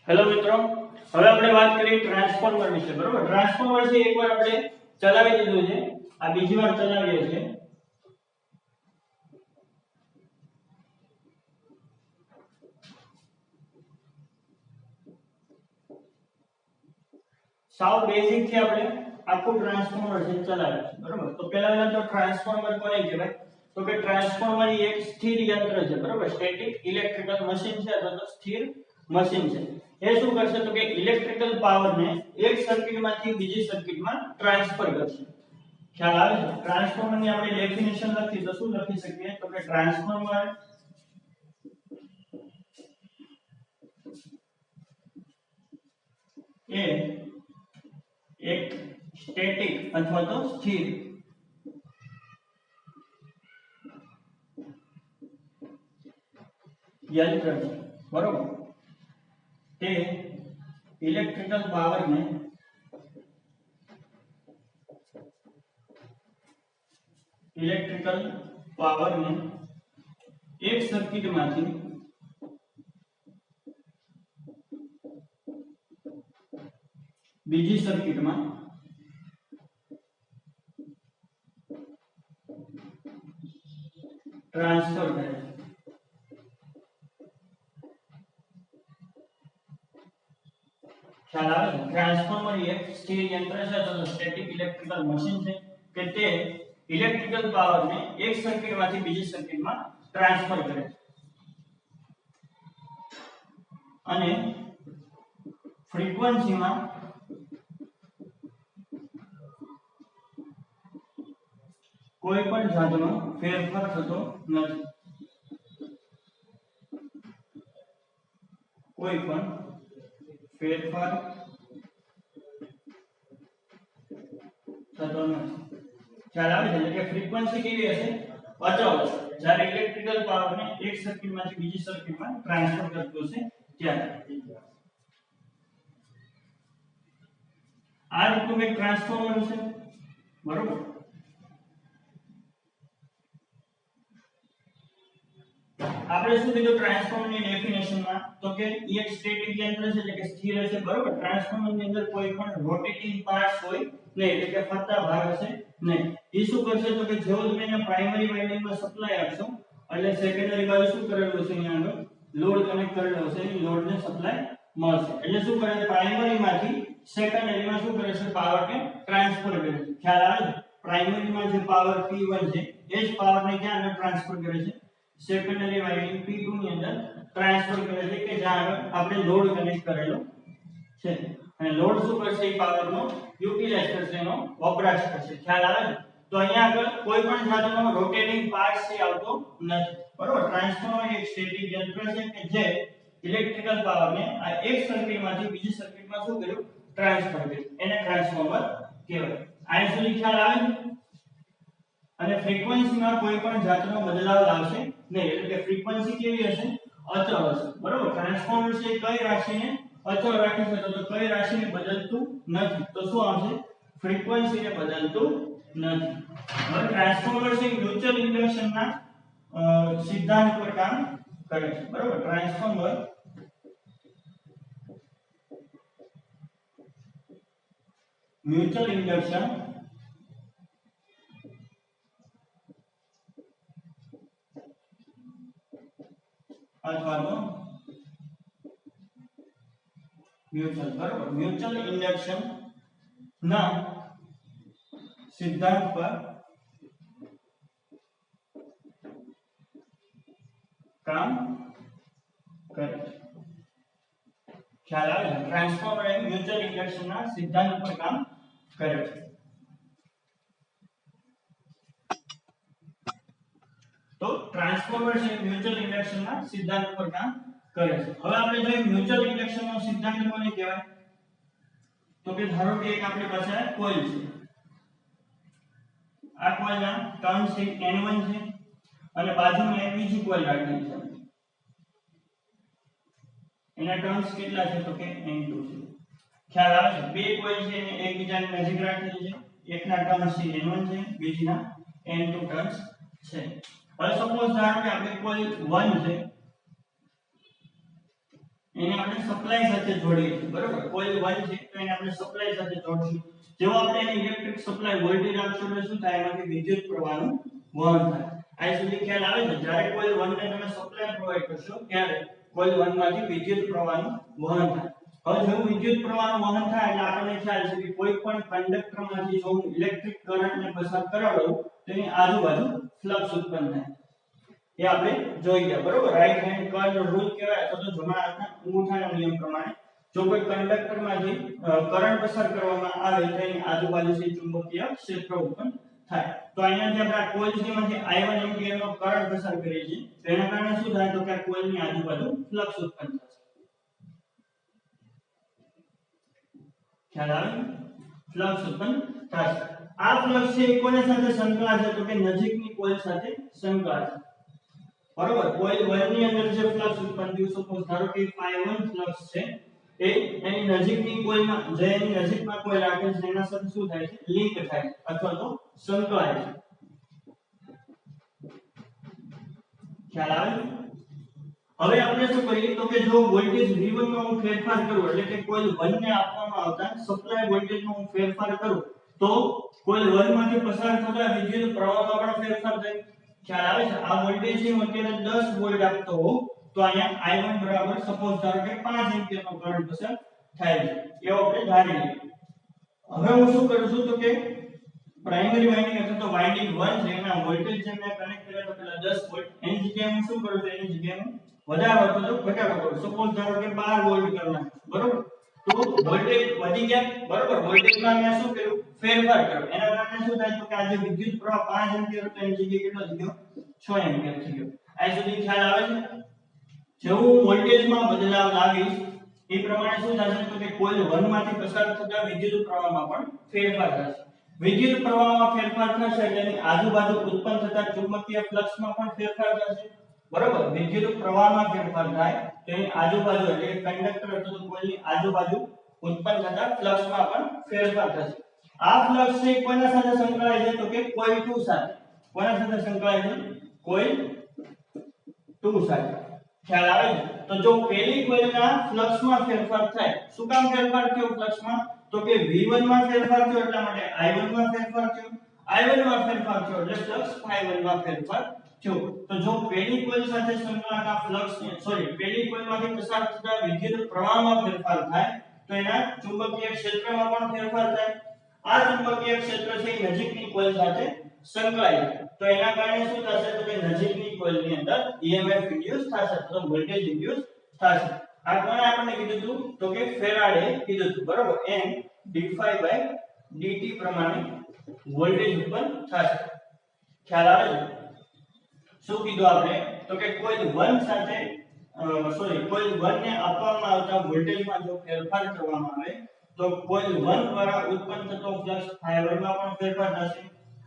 Hello મિત્રો, હવે આપણે વાત કરીએ ટ્રાન્સફોર્મર વિશે. બરોબર, ટ્રાન્સફોર્મર છે એકવાર આપણે ચલાવી દીધું છે, આ બીજી વાર ચલાવીએ છીએ. સાવ બેઝિક થી આપણે આખું ટ્રાન્સફોર્મર છે ચલાવીએ છીએ. બરોબર, તો પહેલા તો ટ્રાન્સફોર્મર કોને કહેવાય? તો કે ટ્રાન્સફોર્મર એક સ્થિર યંત્ર છે. બરોબર, સ્ટેટિક ઇલેક્ટ્રિકલ મશીન છે અથવા તો સ્થિર મશીન છે. એ શું કરશે તો કે ઇલેક્ટ્રિકલ પાવરને એક સર્કિટમાંથી બીજી સર્કિટમાં ટ્રાન્સફર કરશે. ખ્યાલ આવે છે? ટ્રાન્સફોર્મરની આપણે ડેફિનેશન લખી તો શું લખી શકીએ તો કે ટ્રાન્સફોર્મર એ એક સ્ટેટિક અથવા તો સ્થિર યંત્ર છે. બરોબર, તે ઇલેક્ટ્રિકલ પાવરને એક સર્કિટમાંથી બીજી સર્કિટમાં ટ્રાન્સફર કરે છે. ખ્યાલ આવે છે? ટ્રાન્સફોર્મર એક સ્થિર યંત્ર છે અથવા સ્ટેટિક ઇલેક્ટ્રિકલ મશીન છે કે તે ઇલેક્ટ્રિકલ પાવરને એક સર્કિટમાંથી બીજી સર્કિટમાં ટ્રાન્સફર કરે છે અને ફ્રીક્વન્સીમાં કોઈ પણ જાતનો ફેરફાર થતો નથી. કોઈ પણ ફેરફાર થતો નથી. ખ્યાલ આવે છે? એટલે કે ફ્રીક્વન્સી કેવી હશે? અચળ હશે. જ્યારે ઇલેક્ટ્રિકલ પાવરને એક સર્કિટમાંથી બીજી સર્કિટમાં ટ્રાન્સફર કરતો હશે ત્યારે. આ રીતનું એક ટ્રાન્સફોર્મર છે. બરોબર, આપણે શું કીધું ટ્રાન્સફોર્મરની ડેફિનેશનમાં તો કે એક સ્ટેટિક યંત્ર છે એટલે કે સ્થિર હશે. બરોબર, ટ્રાન્સફોર્મરની અંદર કોઈ પણ રોટેટિંગ પાર્ટ્સ હોય નહીં એટલે કે ફરતા ભાગ હશે નહીં. એ શું કરશે તો કે જેવો તમે એને પ્રાઇમરી વાઇન્ડિંગમાં સપ્લાય આપશો એટલે સેકન્ડરી બાજુ શું કરેલું છે અહીંયા આગળ લોડ કનેક્ટ કરેલો હશે, એ લોડને સપ્લાય મળશે. એટલે શું કરે છે પ્રાઇમરીમાંથી સેકન્ડરીમાં શું કરે છે પાવરને ટ્રાન્સફર કરે છે. ખ્યાલ આવે છે? પ્રાઇમરીમાં જે પાવર P1 છે એ જ પાવરને ક્યાં આગળ ટ્રાન્સફર કરે છે? સેકન્ડરી વાઇન્ડિંગ P2 ની અંદર ટ્રાન્સફર કરે છે કે જ્યાં આપણે લોડ કનેક્ટ કરેલો છે. અને લોડ શું કરશે? એ પાવરનો યુટિલાઇઝ કરશે, એનો વપરાશ કરશે. ખ્યાલ આવે છે? તો અહીંયા આગળ કોઈ પણ જાતનો રોટેટિંગ પાર્ટ છે આવતો નથી. બરોબર, ટ્રાન્સફોર્મર એક સ્ટેટિક યંત્ર છે કે જે ઇલેક્ટ્રિકલ પાવરને આ એક સર્કિટમાંથી બીજી સર્કિટમાં શું કર્યું? ટ્રાન્સફર કર્યું. એને ટ્રાન્સફોર્મર કહેવાય. આ સુધી ખ્યાલ આવે છે? અને ફ્રીક્વન્સીમાં કોઈ પણ જાતનો બદલાવ લાવશે નહીં. એટલે કે ફ્રીક્વન્સી કેવી હશે? અચળ હશે. બરોબર, ટ્રાન્સફોર્મર છે કઈ રાશિને અચળ રાખી શકે તો કઈ રાશિને બદલતું નથી. તો શું આવશે? ફ્રીક્વન્સીને બદલતું નથી. હવે ટ્રાન્સફોર્મર છે મ્યુચ્યુઅલ ઇન્ડક્શનના સિદ્ધાંત પર કામ કરે છે. બરોબર, ટ્રાન્સફોર્મર મ્યુચ્યુઅલ ઇન્ડક્શન અથવા તો મ્યુચ્યુઅલ ઇન્ડક્શન ના સિદ્ધાંત પર કામ કરે છે. ખ્યાલ આવે છે? ટ્રાન્સફોર્મર એ મ્યુચ્યુઅલ ઇન્ડક્શન ના સિદ્ધાંત પર કામ કરે છે. તો ટ્રાન્સફોર્મર છે મ્યુચ્યુઅલ ઇન્ડક્શન ના સિદ્ધાંત પર કામ કરે છે. હવે આપણે જોઈએ મ્યુચ્યુઅલ ઇન્ડક્શન નો સિદ્ધાંત કોને કહેવાય? તો કે ધારો કે એક આપણી પાસે કોઇલ છે. આ કોઇલના ટર્ન્સ છે N1 છે અને બાજુમાં એક બીજી કોઇલ રાખેલી છે. એના ટર્ન્સ કેટલા છે તો કે N2 છે. ખ્યાલ આવે છે? બે કોઇલ છે એને એકબીજાની નજીક રાખેલી છે. એકના ટર્ન્સ છે N1 છે, બીજીના N2 ટર્ન્સ છે. હવે સપોઝ ધારો કે આપણે કોઇલ 1 છે એને આપણે સપ્લાય સાથે જોડીએ છીએ બરોબર કોઇલ 1 છે તો એને આપણે સપ્લાય સાથે જોડશું જેવો આપણે એને ઇલેક્ટ્રિક સપ્લાય વોલ્ટેજ આપશું એટલે શું થાય એમાંથી વિદ્યુત પ્રવાહનું વહન થાય આ સુધી ખ્યાલ આવે છે જ્યારે કોઇલ 1 ને તમે સપ્લાય પ્રોવાઈડ કરશો ત્યારે કોઇલ 1 માંથી વિદ્યુત પ્રવાહનું વહન થાય હવે જેવું વિદ્યુત પ્રવાહનું વહન થાય એટલે આપણને ખ્યાલ છે કે કોઈ પણ કંડક્ટરમાંથી જો હું ઇલેક્ટ્રિક કરંટને પસાર કરાવું તો એની આજુબાજુ ફ્લક્સ ઉત્પન્ન થાય એ આપણે જોઈ ગયા બરોબર રાઈટ હેન્ડ કર્લ રૂલ કહેવાય અથવા તો જમણા હાથના અંગૂઠાના નિયમ પ્રમાણે જો કોઈ કંડક્ટરમાંથી કરંટ પસાર કરવામાં આવે તો એની આજુબાજુથી ચુંબકીય ક્ષેત્ર ઉત્પન્ન થાય તો અહીંયાથી આપણે આ કોઇલમાંથી I1 એમ્પિયર નો કરંટ પસાર કરીએ છીએ તેના કારણે શું થાય તો કે આ કોઇલની આજુબાજુ ફ્લક્સ ઉત્પન્ન થશે ખ્યાલ આવે ફ્લક્સ ઉત્પન્ન થશે આ ફ્લક્સ છે કોની સાથે સંકળાયેલ છે તો કે નજીકની કોઇલ સાથે સંકળાયેલ છે બરોબર કોઇલ 1 ની અંદર જે ફ્લક્સ ઉત્પન્ન થયું સપોઝ ધારો કે phi1 ફ્લક્સ છે એ એની નજીકની કોઇલમાં જે એની નજીકમાં કોઇલ રાખે છે એના સાથે શું થાય છે લિંક થાય છે અથવા તો સંકળાય છે ખ્યાલ આવે હવે આપણે શું કરીએ તો કે જો વોલ્ટેજ V1 માં હું ફેરફાર કરું એટલે કે કોઇલ 1 ને આપવામાં આવતા સપ્લાય વોલ્ટેજમાં હું ફેરફાર કરું તો કોઇલ 1 માંથી પસાર થતા વિદ્યુત પ્રવાહમાં પણ ફેરફાર થાય ખ્યાલ આવે છે આ વોલ્ટેજ છે અત્યારે 10 વોલ્ટ આપતો હો તો અહીંયા I1 બરાબર સપોઝ ધારો કે 5 એમ્પિયર નો કરંટ પસાર થાય છે એવો આપણે ધારી લઈએ હવે હું શું કરું છું તો કે પ્રાઇમરી વાઇન્ડિંગ અથવા તો વાઇન્ડિંગ 1 છે એના વોલ્ટેજ જે મેં કનેક્ટ કર્યા તો પેલા 10 વોલ્ટ એની જગ્યાએ હું શું કરું છું એની જગ્યાએ હું વધારો અથવા તો ઘટાડો કરું સપોઝ ધારો કે 12 વોલ્ટ કરી નાખું બરોબર તો વોલ્ટેજ વધી ગયા બરોબર વોલ્ટેજમાં મેં શું કર્યું ફેરફાર કર્યો એના કારણે શું થાય તો કે આ જે વિદ્યુત પ્રવાહ 5 એમ્પિયર હતો એની જગ્યાએ કેટલો થઈ ગયો 6 એમ્પિયર થઈ ગયો આ સુધી ખ્યાલ આવે છે જેવું વોલ્ટેજમાં બદલાવ લાવીશ એ પ્રમાણે શું થશે તો કે કોઇલ 1 માંથી પસાર થતા વિદ્યુત પ્રવાહમાં પણ ફેરફાર થશે વિદ્યુત પ્રવાહમાં ફેરફાર થશે એટલે એની આજુબાજુ ઉત્પન્ન થતા ચુંબકીય ફ્લક્સમાં પણ ફેરફાર થશે બરોબર વિદ્યુત પ્રવાહમાં ફેરફાર થાય તો એની આજુબાજુ એટલે કંડક્ટર અથવા તો કોઇલની આજુબાજુ ઉત્પન્ન થતા ફ્લક્સમાં પણ ફેરફાર થશે આ ફ્લક્સ છે કોના સાથે સંકળાયેલ છે તો કે કોઇલ 2 સાથે કોના સાથે સંકળાયેલ છે કોઇલ 2 સાથે ખ્યાલ આવે છે તો જો પહેલી કોઇલના ફ્લક્સમાં ફેરફાર થાય શું કામ ફેરફાર થયો ફ્લક્સમાં તો કે V1 માં ફેરફાર થયો એટલા માટે I1 માં ફેરફાર થયો I1 માં ફેરફાર થયો એટલે ફ્લક્સ ϕ1 માં ફેરફાર થયો તો જો પહેલી કોઇલ સાથે સંકળાયેલા ફ્લક્સ સોરી પહેલી કોઇલમાંથી પસાર થતા વિદ્યુત પ્રવાહમાં ફેરફાર થાય તો એના ચુંબકીય ક્ષેત્રમાં પણ ફેરફાર થાય આ ચુંબકીય ક્ષેત્ર છે નજીકની કોઇલ સાથે સંકળાયેલ તો એના કારણે શું થશે તો કે નજીકની કોઇલની અંદર EMF ઇન્ડ્યુસ થશે તો વોલ્ટેજ ઇન્ડ્યુસ થશે આ કોણે આપણને કીધું હતું તો કે ફેરાડે કીધું હતું બરોબર n d∅dt પ્રમાણે વોલ્ટેજ ઉત્પન્ન થશે ખ્યાલ આવે છે શું કીધું આપણે તો કે કોઇલ 1 સાથે કોઇલ 1 ને આપવામાં આવતા વોલ્ટેજમાં જો ફેરફાર કરવામાં આવે તો કોઇલ 1 દ્વારા ઉત્પન્ન થતો ફ્લક્સ ϕ1 માં પણ ફેરફાર થશે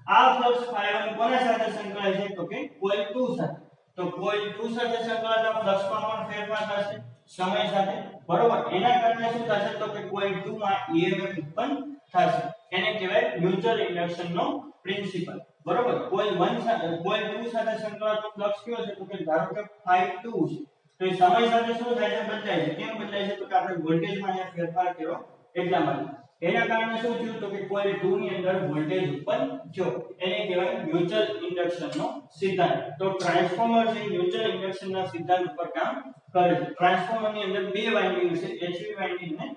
આ ફ્લક્સ ϕ1 કોના સાથે સંકળાય છે તો કે કોઇલ 2 સાથે તો કોઇલ 2 સાથે સંકળાયેલા ફ્લક્સમાં પણ ફેરફાર થશે સમય સાથે બરોબર એના કારણે શું થશે તો કે કોઇલ 2 માં EMF ઉત્પન્ન થશે એને કહેવાય મ્યુચ્યુઅલ ઇન્ડક્શન નો પ્રિન્સિપલ બરોબર કોઇલ 1 સાથે કોઇલ 2 સાથે સંકળાયેલો ફ્લક્સ કયો છે તો કે ધારો કે ϕ2 છે તો એ સમય સાથે શું થાય છે બદલાય છે કેમ બદલાય છે તો કે આપણે વોલ્ટેજમાં અહીંયા ફેરફાર કર્યો એટલા માટે એના કારણે શું થયું તો કે કોઇલ 2 ની અંદર વોલ્ટેજ ઉત્પન્ન થયો એને કહેવાય મ્યુચ્યુઅલ ઇન્ડક્શન નો સિદ્ધાંત તો ટ્રાન્સફોર્મર છે મ્યુચ્યુઅલ ઇન્ડક્શન ના સિદ્ધાંત ઉપર કામ કરે છે ટ્રાન્સફોર્મર ની અંદર બે વાઇન્ડિંગ છે HV વાઇન્ડિંગ અને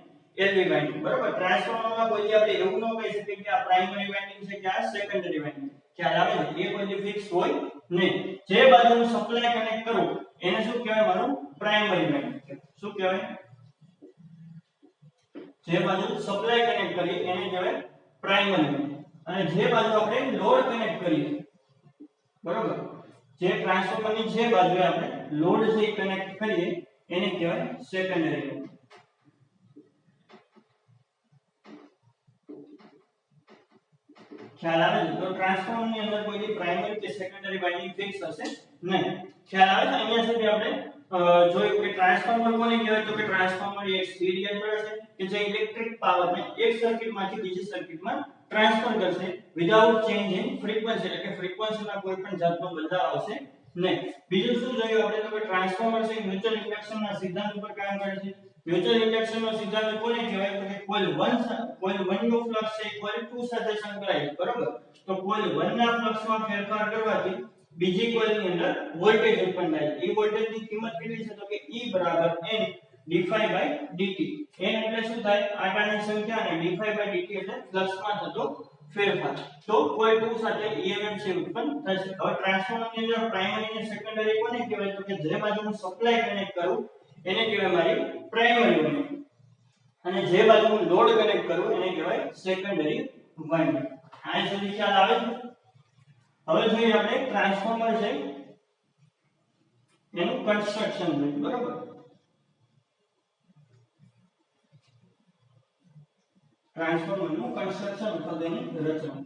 LV વાઇન્ડિંગ બરોબર ટ્રાન્સફોર્મરમાં કોઈ આપણે એવું ન કહી શકીએ કે આ પ્રાઇમરી વાઇન્ડિંગ છે કે આ સેકન્ડરી વાઇન્ડિંગ ખ્યાલ આવે છે એ કોઈ ફિક્સ હોય નહીં જે બાજુ હું સપ્લાય કનેક્ટ કરું એને શું કહેવાય મારું પ્રાઇમરી વાઇન્ડિંગ શું કહેવાય જે બાજુ સપ્લાય કનેક્ટ કરી એને કહેવાય પ્રાઇમરી અને જે બાજુ આપણે લોડ કનેક્ટ કરીએ બરોબર જે ટ્રાન્સફોર્મરની જે બાજુએ આપણે લોડ છે કનેક્ટ કરીએ એને કહેવાય સેકન્ડરી ખ્યાલ આવે છે તો ટ્રાન્સફોર્મર ની અંદર કોઈ પ્રાઇમરી કે સેકન્ડરી વાઇન્ડિંગ ફિક્સ હશે નહીં ખ્યાલ આવે છે અહીંયા સુધી આપણે જોયું કે ટ્રાન્સફોર્મર કોને કહેવાય તો કે ટ્રાન્સફોર્મર એક સ્પીડ યંત્ર છે કે જે ઇલેક્ટ્રિક પાવરને એક સર્કિટમાંથી બીજી સર્કિટમાં ટ્રાન્સફર કરશે વિધાઉટ ચેન્જ ઇન ફ્રીક્વન્સી એટલે કે ફ્રીક્વન્સીમાં કોઈ પણ જાતનો બદલાવ આવશે નહીં. બીજું શું જોયું આપણે તો કે ટ્રાન્સફોર્મર છે મ્યુચ્યુઅલ ઇન્ડક્શનના સિદ્ધાંત ઉપર કામ કરે છે. મ્યુચ્યુઅલ ઇન્ડક્શનનો સિદ્ધાંત કોને કહેવાય તો કે કોઇલ 1 નો ફ્લક્સ છે કોઇલ 2 સાથે સંકળાયેલ બરોબર. તો કોઇલ 1 ના ફ્લક્સમાં ફેરફાર કરવાથી બીજી કોઇલની અંદર વોલ્ટેજ ઉત્પન્ન થાય. એ વોલ્ટેજની કિંમત કેટલી છે તો કે E N dϕ/dt. n એટલે શું થાય આટાની સંખ્યા અને dϕ/dt એટલે ફ્લક્સમાં થતો ફેરફાર. તો કોઇલ 2 સાથે EMF છે ઉત્પન્ન થશે. હવે ટ્રાન્સફોર્મરની અંદર પ્રાઇમરી અને સેકન્ડરી કોને કહેવાય તો કે જે બાજુ હું સપ્લાય કનેક્ટ કરું એને કહેવાય મારી પ્રાઇમરી વાઇન્ડિંગ અને જે બાજુ હું લોડ કનેક્ટ કરું એને કહેવાય સેકન્ડરી વાઇન્ડિંગ. આ સુધી ખ્યાલ આવે છે? હવે જોઈએ આપણે ટ્રાન્સફોર્મર છે એનું કન્સ્ટ્રક્શન જોઈએ બરોબર. ટ્રાન્સફોર્મર નું કન્સ્ટ્રક્શન અથવા તેની રચના.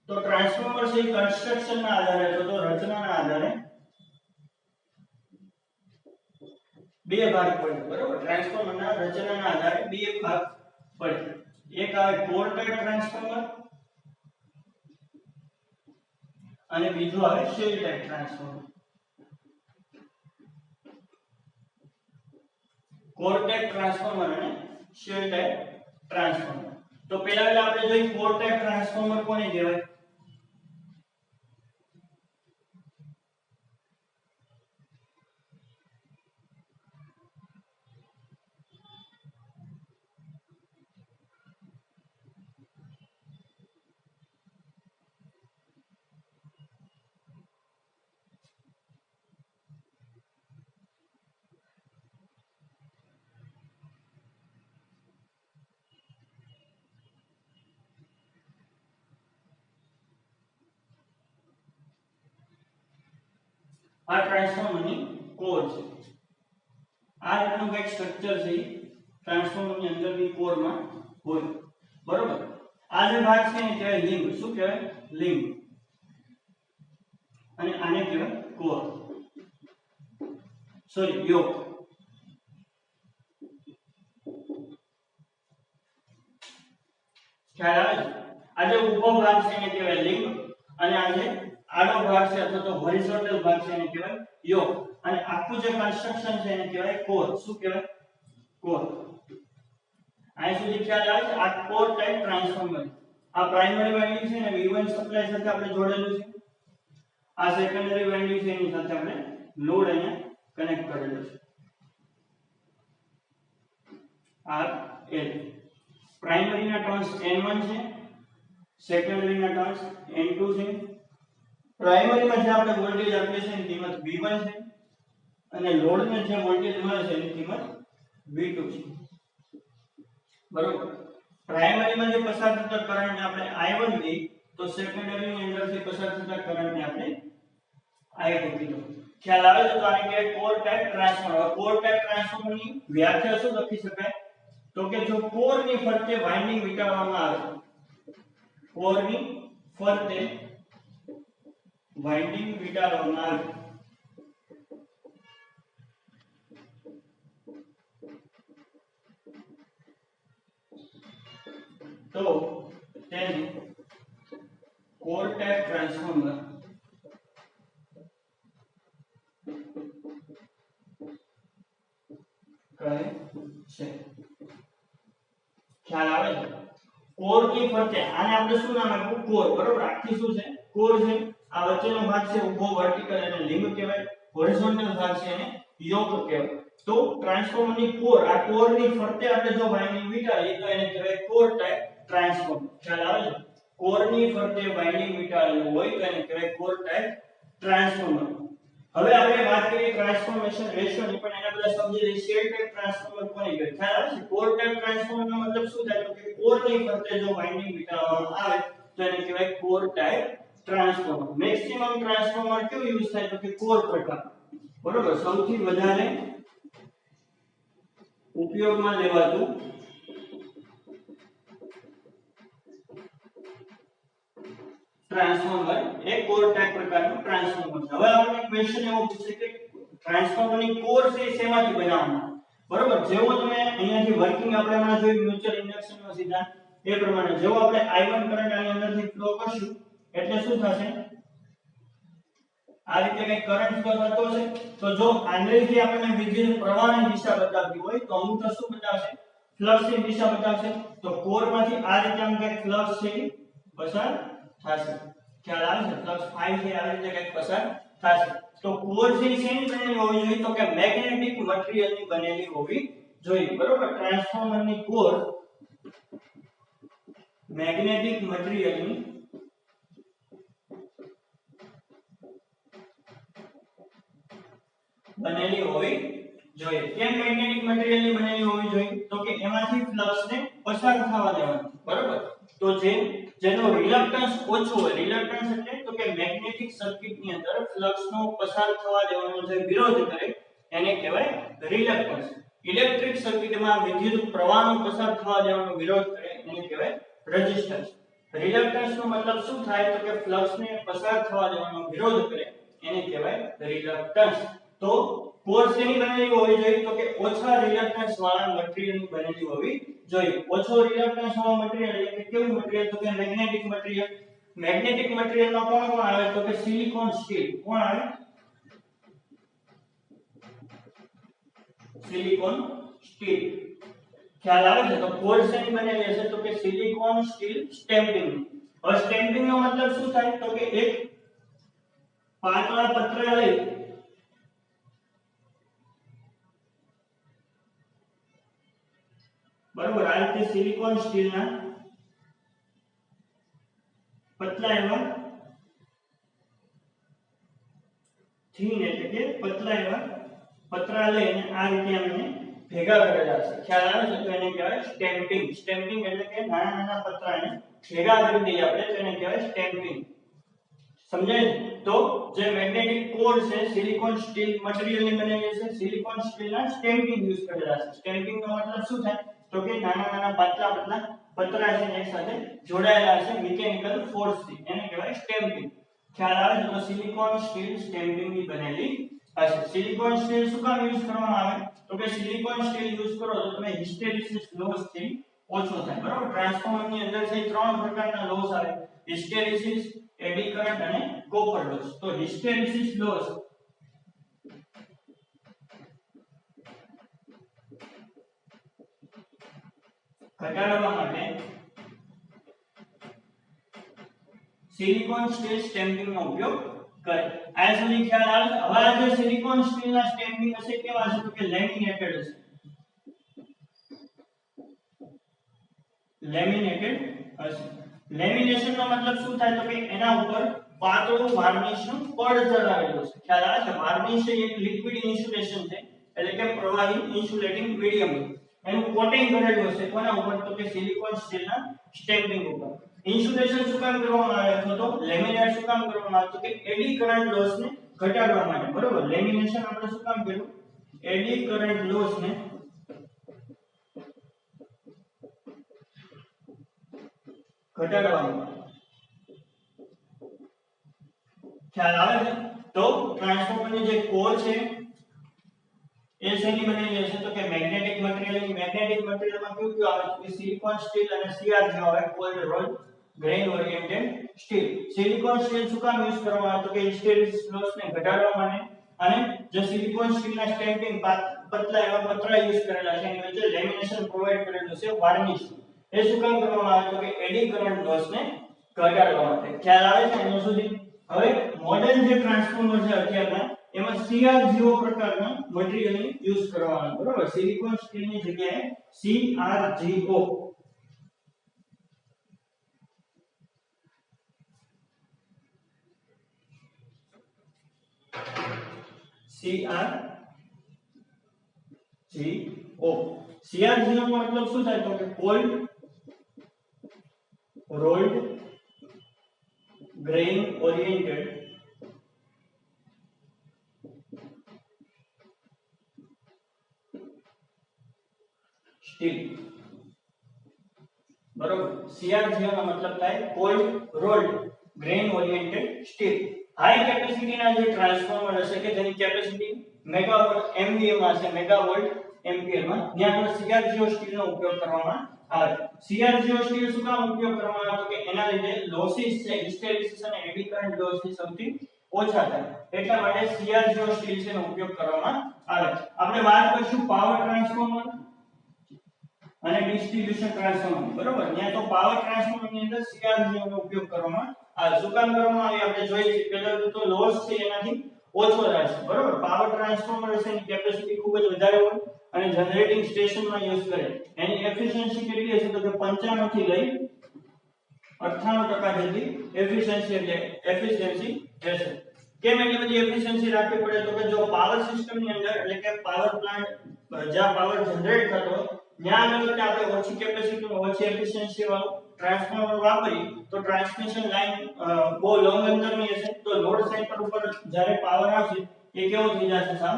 તો ટ્રાન્સફોર્મર છે કન્સ્ટ્રક્શન ના આધારે તો રચનાના આધારે બે ભાગ પડે બરોબર. ટ્રાન્સફોર્મર ના રચનાના આધારે બે ભાગ પડે. એક આવે કોર ટાઇપ ટ્રાન્સફોર્મર અને બીજું આવે shell type transformer. Core type transformer અને શેલ ટાઇપ ટ્રાન્સફોર્મર. તો પહેલા આપણે જોઈએ કોર ટાઇપ ટ્રાન્સફોર્મર કોને કહેવાય? આ ટ્રાન્સફોર્મરની કોર છે. આ રીતનું કંઈક સ્ટ્રક્ચર છે ટ્રાન્સફોર્મરની અંદરની કોરમાં હોય બરોબર. આ જે ભાગ છે ને કહેવાય લિંબ. શું કહેવાય? લિંબ. અને આને કહેવાય કોર સોરી યોક. ખ્યાલ આવે છે? આ જે ઊભો ભાગ છે એને કહેવાય લિંબ અને આ જે આડો ભાગ છે અથવા તો હોરિઝોન્ટલ ભાગ છે એને કહેવાય યોક. અને આખું જે કન્સ્ટ્રક્શન છે એને કહેવાય કોર. શું કહેવાય? કોર. આ સુધી ખ્યાલ આવે છે? આ કોર ટાઇપ ટ્રાન્સફોર્મર. આ પ્રાઇમરી વાઇન્ડિંગ છે ને V1 સપ્લાય સાથે આપણે જોડેલું છે. આ સેકન્ડરી વાઇન્ડિંગ છે એની સાથે આપણે લોડ અહીંયા કનેક્ટ કરેલું છે. R L. પ્રાઇમરી ના ટર્ન્સ N1 છે, સેકન્ડરી ના ટર્ન્સ N2 છે. પ્રાઇમરી માં જે આપણે વોલ્ટેજ આપીએ છીએ એની કિંમત V1 છે અને લોડ ને જે વોલ્ટેજ મળે છે એની કિંમત V2 છે. બરોબર. પ્રાઇમરી માં જે પસાર થતા કરંટ ને આપણે I1 લઈએ તો સેકન્ડરી ની અંદરથી પસાર થતા કરંટ ને આપણે I2 કીધું. ખ્યાલ આવે છે? તો આને કહેવાય core type transformer. Core type transformer ની વ્યાખ્યા શું લખી શકાય તો કે જો કોર ની ફરતે વાઇન્ડિંગ વીંટાળવામાં આવે, કોર ની ફરતે વાઇન્ડિંગ વીંટાળવામાં આવે તો તેને કોર ટાઇપ ટ્રાન્સફોર્મર કહે છે. ખ્યાલ આવે છે? કોર ની ફરતે આને આપણે શું નામ આપ્યું? કોર. બરોબર. આખી શું છે? કોર છે. આ વચ્ચેનો ભાગ છે ઊભો વર્ટિકલ એને લિંબ કહેવાય. હોરિઝોન્ટલ ભાગ છે એને યોક કહેવાય. તો ટ્રાન્સફોર્મર ની કોર, આ કોર ની ફરતે આપણે જો વાઇન્ડિંગ વીંટાળીએ તો એને કહેવાય કોર ટાઇપ ટ્રાન્સફોર્મર. ખ્યાલ આવે છે? કોર ની ફરતે વાઇન્ડિંગ વીંટાળેલું હોય તો એને કહેવાય કોર ટાઇપ ટ્રાન્સફોર્મર. હવે આપણે વાત કરીએ ટ્રાન્સફોર્મેશન રેશિયો ની, પણ એના બધા સમજી લઈએ. શેલ ટાઇપ ટ્રાન્સફોર્મર કોને કહેવાય? ખ્યાલ આવે છે? કોર ટાઇપ ટ્રાન્સફોર્મર નો મતલબ શું થાય તો કે કોર ની ફરતે જો વાઇન્ડિંગ વીંટાળવામાં આવે તો એને કહેવાય core type transformer. Maximum transformer કેવું યુઝ થાય તો કે કોર પ્રકાર. બરોબર. સૌથી વધારે ઉપયોગમાં લેવાતું ટ્રાન્સફોર્મર એ કોર ટાઇપ પ્રકારનું ટ્રાન્સફોર્મર છે. હવે આપણને ક્વેશ્ચન એવો પૂછે કે ટ્રાન્સફોર્મરની કોર છે શેમાંથી બનાવવામાં? બરોબર. જેવો તમે અહીંયાથી વર્કિંગ આપણે હમણાં જોયું મ્યુચ્યુઅલ ઇન્ડક્શનનો સિદ્ધાંત એ પ્રમાણે જેવો આપણે I1 કરંટ આની અંદરથી ફ્લો કરશું એટલે શું થશે આ રીતે કઈ કરંટ ફ્લો થતો હશે તો જો આંગળીથી આપણને વિદ્યુત પ્રવાહની દિશા બતાવતી હોય તો અમુક તો શું બતાવશે ફ્લક્સની દિશા બતાવશે તો કોરમાંથી આ રીતે આમ કઈ ફ્લક્સ છે પસાર થશે ખ્યાલ આવે છે ફ્લક્સ ફાઈ છે આ રીતે કઈ પસાર થશે તો કોર છે શેની બનેલી હોવી જોઈએ તો કે મેગ્નેટિક મટીરીયલની બનેલી હોવી જોઈએ બરોબર ટ્રાન્સફોર્મરની કોર મેગ્નેટિક મટીરીયલની બનેલી હોવી જોઈએ કેમ મેગ્નેટિક મટીરીયલની બનેલી હોવી જોઈએ તો કે એમાંથી ફ્લક્સને પસાર થવા દેવાનું બરોબર તો જેનો રિલક્ટન્સ ઓછો હોય રિલક્ટન્સ એટલે તો કે મેગ્નેટિક સર્કિટની અંદર ફ્લક્સનો પસાર થવા દેવાનો જે વિરોધ કરે એને કહેવાય રિલક્ટન્સ ઇલેક્ટ્રિક સર્કિટમાં વિદ્યુત પ્રવાહનો પસાર થવા દેવાનો વિરોધ કરે એને કહેવાય રેઝિસ્ટન્સ રિલક્ટન્સ નો મતલબ શું થાય તો કે ફ્લક્સને પસાર થવા દેવાનો વિરોધ કરે એને કહેવાય રિલક્ટન્સ તો કોર શેની બનેલી હોવી જોઈએ તો કે ઓછા રિલક્ટન્સ વાળા મટીરીયલની બનેલી હોવી જોઈએ ઓછો રિલક્ટન્સ વાળા મટીરીયલ એટલે કે કેવું મટીરીયલ તો કે મેગ્નેટિક મટીરીયલમાં કોણ આવે તો કે સિલિકોન સ્ટીલ કોણ આવે સિલિકોન સ્ટીલ ખ્યાલ આવે છે તો કોર શેની બનેલી હશે તો કે સિલિકોન સ્ટીલ સ્ટેમ્પિંગ હવે સ્ટેમ્પિંગ નો મતલબ શું થાય તો કે એક પાતળા પતરા લઈ બરોબર આ રીતે સિલિકોન સ્ટીલના પતલા એવા થીન એટલે કે પતલા એવા પતરા લઈને આ રીતે અમને ભેગા કરેલા છે ખ્યાલ આવે છે તો એને કહેવાય સ્ટેમ્પિંગ એટલે કે નાના નાના પતરાને ભેગા કરી દઈએ આપણે તો એને કહેવાય સ્ટેમ્પિંગ સમજાય તો જે મેગ્નેટિક કોર છે સિલિકોન સ્ટીલ મટીરીયલની બનેલી છે સિલિકોન સ્ટીલના સ્ટેમ્પિંગ યુઝ કરેલા છે સ્ટેમ્પિંગ નો મતલબ શું થાય તો કે નાના નાના પાતળા પતરા છે એક સાથે જોડાયેલા છે મિકેનિકલ ફોર્સ થી એને કહેવાય સ્ટેમ્પિંગ ખ્યાલ આવે તો સિલિકોન સ્ટીલ સ્ટેમ્પિંગ ની બનેલી હશે સિલિકોન સ્ટીલ શું કામ યુઝ કરવામાં આવે તો કે સિલિકોન સ્ટીલ યુઝ કરો તો તમે હિસ્ટેરેસિસ લોસ થી ઓછો થાય બરાબર ટ્રાન્સફોર્મર ની અંદર છે ત્રણ પ્રકારના લોસ આવે હિસ્ટેરેસિસ એડી કરંટ અને કોપર લોસ તો હિસ્ટેરેસિસ લોસ ઘટાડવા માટે સિલિકોન સ્ટીલ સ્ટેમ્પિંગ નો ઉપયોગ કરે આ સુધી ખ્યાલ આવે હવે આ જે સિલિકોન સ્ટીલ ના સ્ટેમ્પિંગ હશે કેવા હશે તો કે લેમિનેટેડ હશે લેમિનેશન નો મતલબ શું થાય તો કે એના ઉપર પાતળું વાર્નિશ નું પડ ચડાવેલું છે ખ્યાલ આવે છે વાર્નિશ એ એક લિક્વિડ ઇન્સ્યુલેશન છે એટલે કે પ્રવાહી ઇન્સ્યુલેટિંગ મીડિયમ એનું કોટિંગ કરેલું હશે કોના ઉપર તો કે સિલિકોન સ્ટીલ ના સ્ટેમ્પિંગ ઉપર ઇન્સ્યુલેશન શું કામ કરવામાં આવે તો લેમિનેટ શું કામ કરવામાં આવે તો કે એડી કરંટ લોસ ને ઘટાડવા માટે બરોબર લેમિનેશન આપણે શું કામ કર્યું એડી કરંટ લોસ ને ઘટાડવા માટે ખ્યાલ આવે છે તો ટ્રાન્સફોર્મરની જે કોર છે એ શેની બનેલી હશે તો કે મેગ્નેટિક મટીરીયલમાં કયું આવે તો સિલિકોન સ્ટીલ અને CR જેવા આવે cold rolled grain oriented steel silicon steel શું કામ યુઝ કરવામાં આવે તો કે હિસ્ટેરેસિસ લોસ ને ઘટાડવા માટે અને જે સિલિકોન સ્ટીલના સ્ટેમ્પિંગ પતલા એવા પતરા યુઝ કરેલા છે એની વચ્ચે લેમિનેશન પ્રોવાઇડ કરેલું છે વાર્નિશ એ શું કામ કરવામાં આવે તો કે એડી કરંટ લોસ ને ઘટાડવા માટે ખ્યાલ આવે છે એનો સુધી હવે મોડર્ન જે ટ્રાન્સફોર્મર છે અત્યારના એમાં CR જેવો પ્રકારના મટીરીયલની યુઝ કરવાનો બરોબર સિલિકોન સ્ટીલની જગ્યાએ CRGO CRGO નો મતલબ શું થાય તો કે cold rolled grain oriented steel બરોબર CRGO નો મતલબ થાય cold rolled grain oriented steel high કેપેસિટીના જે ટ્રાન્સફોર્મર હશે કે જેની કેપેસિટી મેગાવોલ્ટ એમવીએ માં છે મેગાવોલ્ટ એમ્પિયર માં ત્યાં આપણે CRGO સ્ટીલનો ઉપયોગ કરવામાં આવે. CrGO સ્ટીલ શું કામ ઉપયોગ કરવામાં આવે તો કે એના લીધે લોસીસ છે હિસ્ટેરિસિસ અને એડી કરંટ લોસ સૌથી ઓછા થાય એટલા માટે CrGO સ્ટીલ છે નો ઉપયોગ કરવામાં આવે. આપણે વાત કરીશું પાવર ટ્રાન્સફોર્મર અને ડિસ્ટ્રીબ્યુશન ટ્રાન્સફોર્મર બરોબર. ત્યાં તો પાવર ટ્રાન્સફોર્મર ની અંદર CrGO નો ઉપયોગ કરવામાં આવે. શું કામ કરવામાં આવે આપણે જોઈએ છીએ. પહેલા તો લોસ છે એનાથી ઓછો રહેશે બરોબર. પાવર ટ્રાન્સફોર્મર છે એની કેપેસિટી ખૂબ જ વધારે હોય અને જનરેટિંગ સ્ટેશનમાં યુઝ કરે. એની એફિશિયન્સી કેટલી હશે તો કે 95 થી લઈ 98% જેટલી એફિશિયન્સી રહેશે. કેમ એટલી બધી એફિશિયન્સી રાખવી પડે તો કે જો પાવર સિસ્ટમ ની અંદર એટલે કે પાવર પ્લાન્ટ જ્યાં પાવર જનરેટ થતો ત્યાં આગળ આપણે ઓછી કેપેસિટી ઓછી એફિશિયન્સી વાળું ટ્રાન્સફોર્મર વાપરી તો ટ્રાન્સમિશન લાઈન બહુ લોંગ અંતરની હશે તો લોડ સાઈડ પર ઉપર જ્યારે પાવર આવશે એ કેવો થઈ જશે સાવ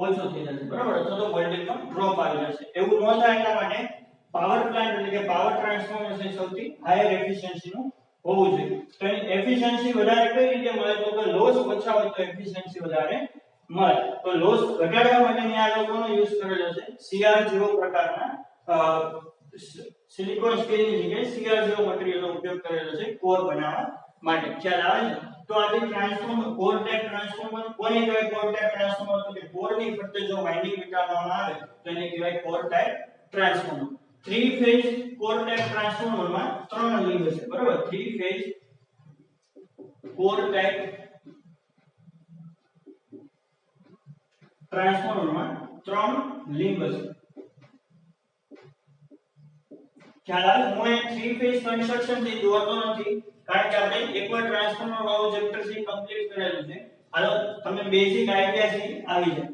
ઓછો થઈ જશે બરાબર. તો વોલ્ટેજમાં ડ્રોપ આવી જશે. એવું ન થાય એટલા માટે પાવર પ્લાન્ટ એટલે કે પાવર ટ્રાન્સફોર્મર છે સૌથી હાયર એફિશિયન્સી નું હોવું જોઈએ. તો એની એફિશિયન્સી વધારે કઈ રીતે મળે તો કે લોસ ઓછા હોય તો એફિશિયન્સી વધારે મળે. તો લોસ ઘટાડવા માટે આ લોકોનો યુઝ કરેલો છે CrGO પ્રકારના સિલિકોન સ્ટીલ ની જગ્યાએ CrGO મટીરીયલ નો ઉપયોગ કરેલો છે કોર બનાવવા માટે. ખ્યાલ આવે છે. તો આ જે ટ્રાન્સફોર્મર કોર ટાઇપ ટ્રાન્સફોર્મર કોને કહેવાય કોર ટાઇપ ટ્રાન્સફોર્મર તો કે કોર ની ફરતે જો વાઇન્ડિંગ વિટાડવામાં આવે તો એને કહેવાય core type transformer. 3 phase core type transformer માં 3 લિંબ છે બરોબર. 3 ફેઝ કોર ટાઇપ ટ્રાન્સફોર્મર માં 3 લિંબ છે. ખ્યાલ આવે. હું એ 3 ફેઝ કન્સ્ટ્રક્શન થી દોરતો નથી કારણ કે આપણે એકવાર ટ્રાન્સફોર્મર વાળું ચેપ્ટર થી કમ્પ્લીટ કરેલું છે. હાલો તમને બેઝિક આઈડિયા થી આવી જાય.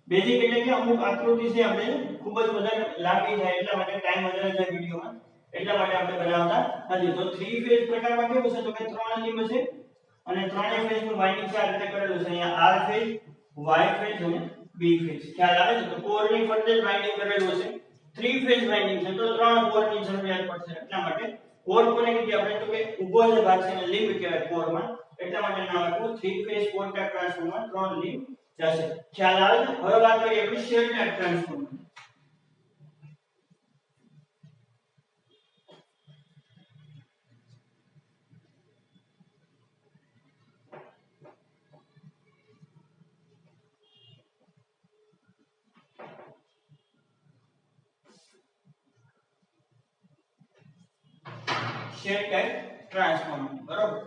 બેઝિક એટલે કે અમુક આકૃતિ છે આપણે ખૂબ જ વધારે લાંબી થાય એટલા માટે ટાઈમ વધારે જાય વિડિયોમાં એટલા માટે આપણે બનાવતા નથી. તો 3 ફેઝ પ્રકારમાં કેવું છે તો કે 3 લિંબ છે અને 3 ફેઝ નું વાઇન્ડિંગ છે આ રીતે કરેલું છે. અહીંયા R ફેઝ Y ફેઝ અને B ફેઝ. ખ્યાલ આવે છે. તો કોર ની ફરતે વાઇન્ડિંગ કરેલું છે. 3 ફેઝ વાઇન્ડિંગ છે તો 3 કોર ની જરૂરિયાત પડશે. એટલા માટે કોર કોને કીધી આપણે તો કે ઊભો જે ભાગ છે એને લિંબ કહેવાય કોરમાં. એટલા માટે નામ આપ્યું 3 phase core type transformer 3 limb જશે. ખ્યાલ આવે છે. હવે વાત કરીએ આપણે shell type transformer. Shell type transformer બરોબર.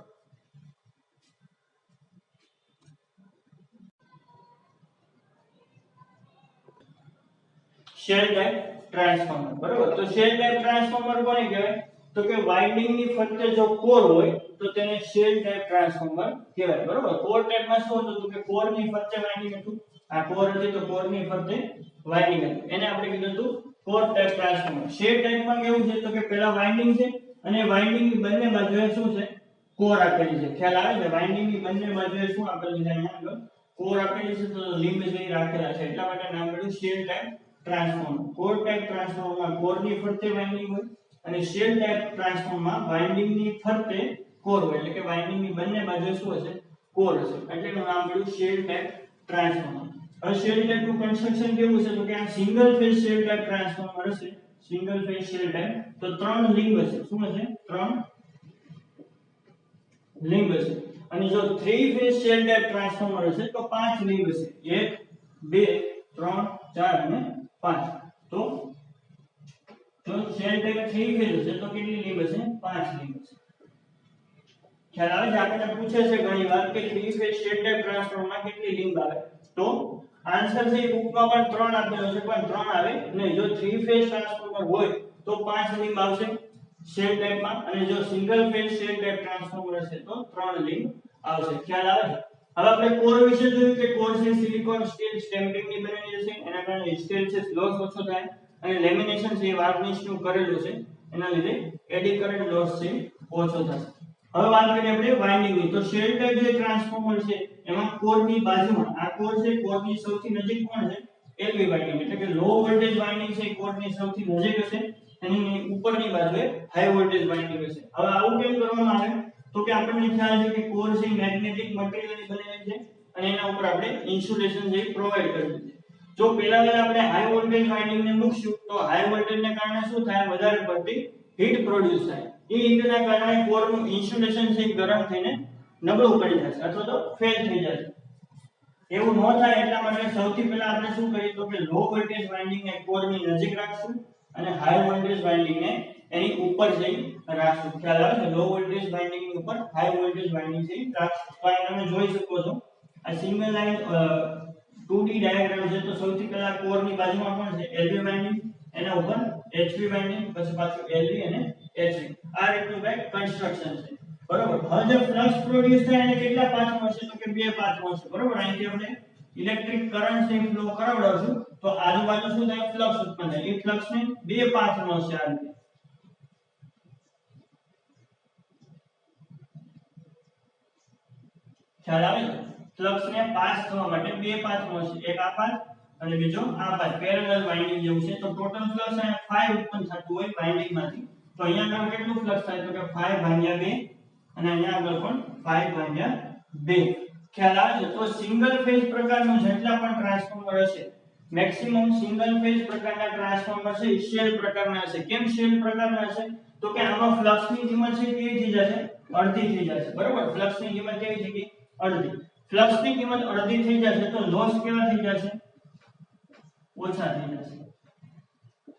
શેલ ટાઇપ ટ્રાન્સફોર્મર બરોબર. તો શેલ ટાઇપ ટ્રાન્સફોર્મર કોને કહેવાય તો કે વાઇન્ડિંગ ની ફરતે જો કોર હોય તો તેને શેલ ટાઇપ ટ્રાન્સફોર્મર કહેવાય બરોબર. કોર ટાઇપ માં શું હતું તો કે કોર ની ફરતે વાઇન્ડિંગ હતું. આ કોર હતી તો કોર ની ફરતે વાઇન્ડિંગ હતું એને આપણે કીધું હતું core type transformer. Shell type માં કેવું છે તો કે પહેલા વાઇન્ડિંગ છે અને વાઇન્ડિંગ ની બંને બાજુએ શું છે કોર આપેલી છે. ખ્યાલ આવે છે. વાઇન્ડિંગ ની બંને બાજુએ શું આપેલું છે અહીંયા આગળ કોર આપેલી છે તો લિંબ છે રાખેલા છે એટલા માટે નામ મળ્યું shell type transformer. Core type transformer માં કોર ની ફરતે વાઇન્ડિંગ હોય અને શેલ ટાઇપ ટ્રાન્સફોર્મર માં વાઇન્ડિંગ ની ફરતે કોર હોય એટલે કે વાઇન્ડિંગ ની બંને બાજુએ શું હશે કોર હશે એટલે એનું નામ મળ્યું શેલ ટાઇપ ટ્રાન્સફોર્મર. હવે શેલ ટાઇપ નું કન્સ્ટ્રક્શન કેવું છે તો કે આ single phase shell type transformer હશે. સિંગલ ફેઝ શેલ ટાઇપ તો 3 લિંબ હશે. શું હશે 3 લિંબ હશે. અને જો 3 ફેઝ શેલ ટાઇપ ટ્રાન્સફોર્મર હશે તો 5 લિંબ હશે. 1 2 3 4 અને 5. તો જો શેલ ટાઇપ 3 ફેઝ હશે તો કેટલી લિંબ હશે 5 લિંબ હશે. ખ્યાલ આવે છે. આપણને પૂછે છે ઘણી વાર કે 3 ફેઝ શેલ ટાઇપ ટ્રાન્સફોર્મર માં કેટલી લિંબ આવે તો આન્સર છે બુકમાં પણ 3 આપેલો છે પણ 3 આવે નહીં. જો 3 ફેઝ ટ્રાન્સફોર્મર હોય તો 5 લિંબ આવશે શેલ ટાઇપ માં અને જો single phase shell type transformer હશે તો 3 લિંબ આવશે. ખ્યાલ આવે છે. હવે આપણે કોર વિશે જોયું કે કોર છે સિલિકોન સ્ટીલ સ્ટેમ્પિંગ ની બનેલી છે એના કારણે હિસ્ટેરિસિસ લોસ ઓછો થાય અને લેમિનેશન છે વાર્નિશ નું કરેલું છે એના લીધે એડી કરંટ લોસ છે ઓછો થશે. હવે વાત કરીએ આપણે વાઇન્ડિંગ ની. તો શેલ ટાઇપ જે ટ્રાન્સફોર્મર છે એમાં કોર ની બાજુમાં આ કોર છે કોર ની સૌથી નજીક કોણ છે એલવી વાઇન્ડિંગ એટલે કે લો વોલ્ટેજ વાઇન્ડિંગ છે કોર ની સૌથી નજીક હશે એની ઉપરની બાજુએ હાઈ વોલ્ટેજ વાઇન્ડિંગ હશે. હવે આવું કેમ કરવામાં આવે તો કે આપણને ખ્યાલ છે કે કોર છે મેગ્નેટિક મટીરીયલ ની બનેલી છે અને એના ઉપર આપણે ઇન્સ્યુલેશન જે પ્રોવાઇડ કરેલું છે. જો પેલા આપણે હાઈ વોલ્ટેજ વાઇન્ડિંગ ને મૂકશું તો હાઈ વોલ્ટેજ ને કારણે શું થાય, વધારે પડતી હીટ પ્રોડ્યુસ થાય. એ હીટ ના કારણે કોર નું ઇન્સ્યુલેશન છે ગરમ થઈને નબળું પડી જશે અથવા તો ફેલ થઈ જશે. એવું ન થાય એટલા માટે સૌથી પહેલા આપણે શું કરીએ તો કે લો વોલ્ટેજ વાઇન્ડિંગ ને કોર ની નજીક રાખશું અને હાઈ વોલ્ટેજ વાઇન્ડિંગ ને એની ઉપર જઈ રાખશું. ખ્યાલ આવે છે? લો વોલ્ટેજ વાઇન્ડિંગ ની ઉપર હાઈ વોલ્ટેજ વાઇન્ડિંગ જઈ રાખશું. તો અહીં તમે જોઈ શકો છો આ સિંગલ લાઈન 2D ડાયાગ્રામ છે. તો સૌથી પહેલા કોર ની બાજુમાં કોણ છે? LV વાઇન્ડિંગ, એના ઉપર HV વાઇન્ડિંગ, પછી પાછું LV અને HV. આ રીતનું કંઈક કન્સ્ટ્રક્શન છે. બરોબર. હવે જે ફ્લક્સ પ્રોડ્યુસ થાય એને કેટલા પાથમાં હશે તો કે બે પાથમાં હશે. બરોબર. અહીંથી આપણે ઇલેક્ટ્રિક કરન્ટ છે ફ્લો કરાવડાવશું તો આજુબાજુ શું થાય? ફ્લક્સ ઉત્પન્ન થાય. એ ફ્લક્સ ને બે પાથમાં હશે આ રીતે. ખ્યાલ આવે છે? ફ્લક્સ ને પાસ થવા માટે બે પાથમાં હશે. એક આ પાથ અને બીજો આ પાથ. પેરેલલ વાઇન્ડિંગ જેવું છે. તો ટોટલ ફ્લક્સ અહીંયા 5 ઉત્પન્ન થતું હોય વાઇન્ડિંગ માંથી. તો અહીંયા આગળ કેટલું ફ્લક્સ થાય તો કે 5 ભાગ્યા 2 અને અહીંયા આગળ પણ 5 ભાગ્યા 2. ખ્યાલ આવે છે? તો સિંગલ ફેઝ પ્રકારનું જેટલા પણ ટ્રાન્સફોર્મર હશે, મેક્સિમમ સિંગલ ફેઝ પ્રકારના ટ્રાન્સફોર્મર છે શેલ પ્રકારના હશે. કેમ શેલ પ્રકારના હશે? તો કે આમાં ફ્લક્સ ની કિંમત છે કેવી થઈ જશે? અડધી થઈ જશે. બરોબર. ફ્લક્સ ની કિંમત કેવી થઈ ગઈ? અડધી. ફ્લક્સ ની કિંમત અડધી થઈ જશે તો લોસ કેવા થઈ જશે? ઓછા થઈ જશે.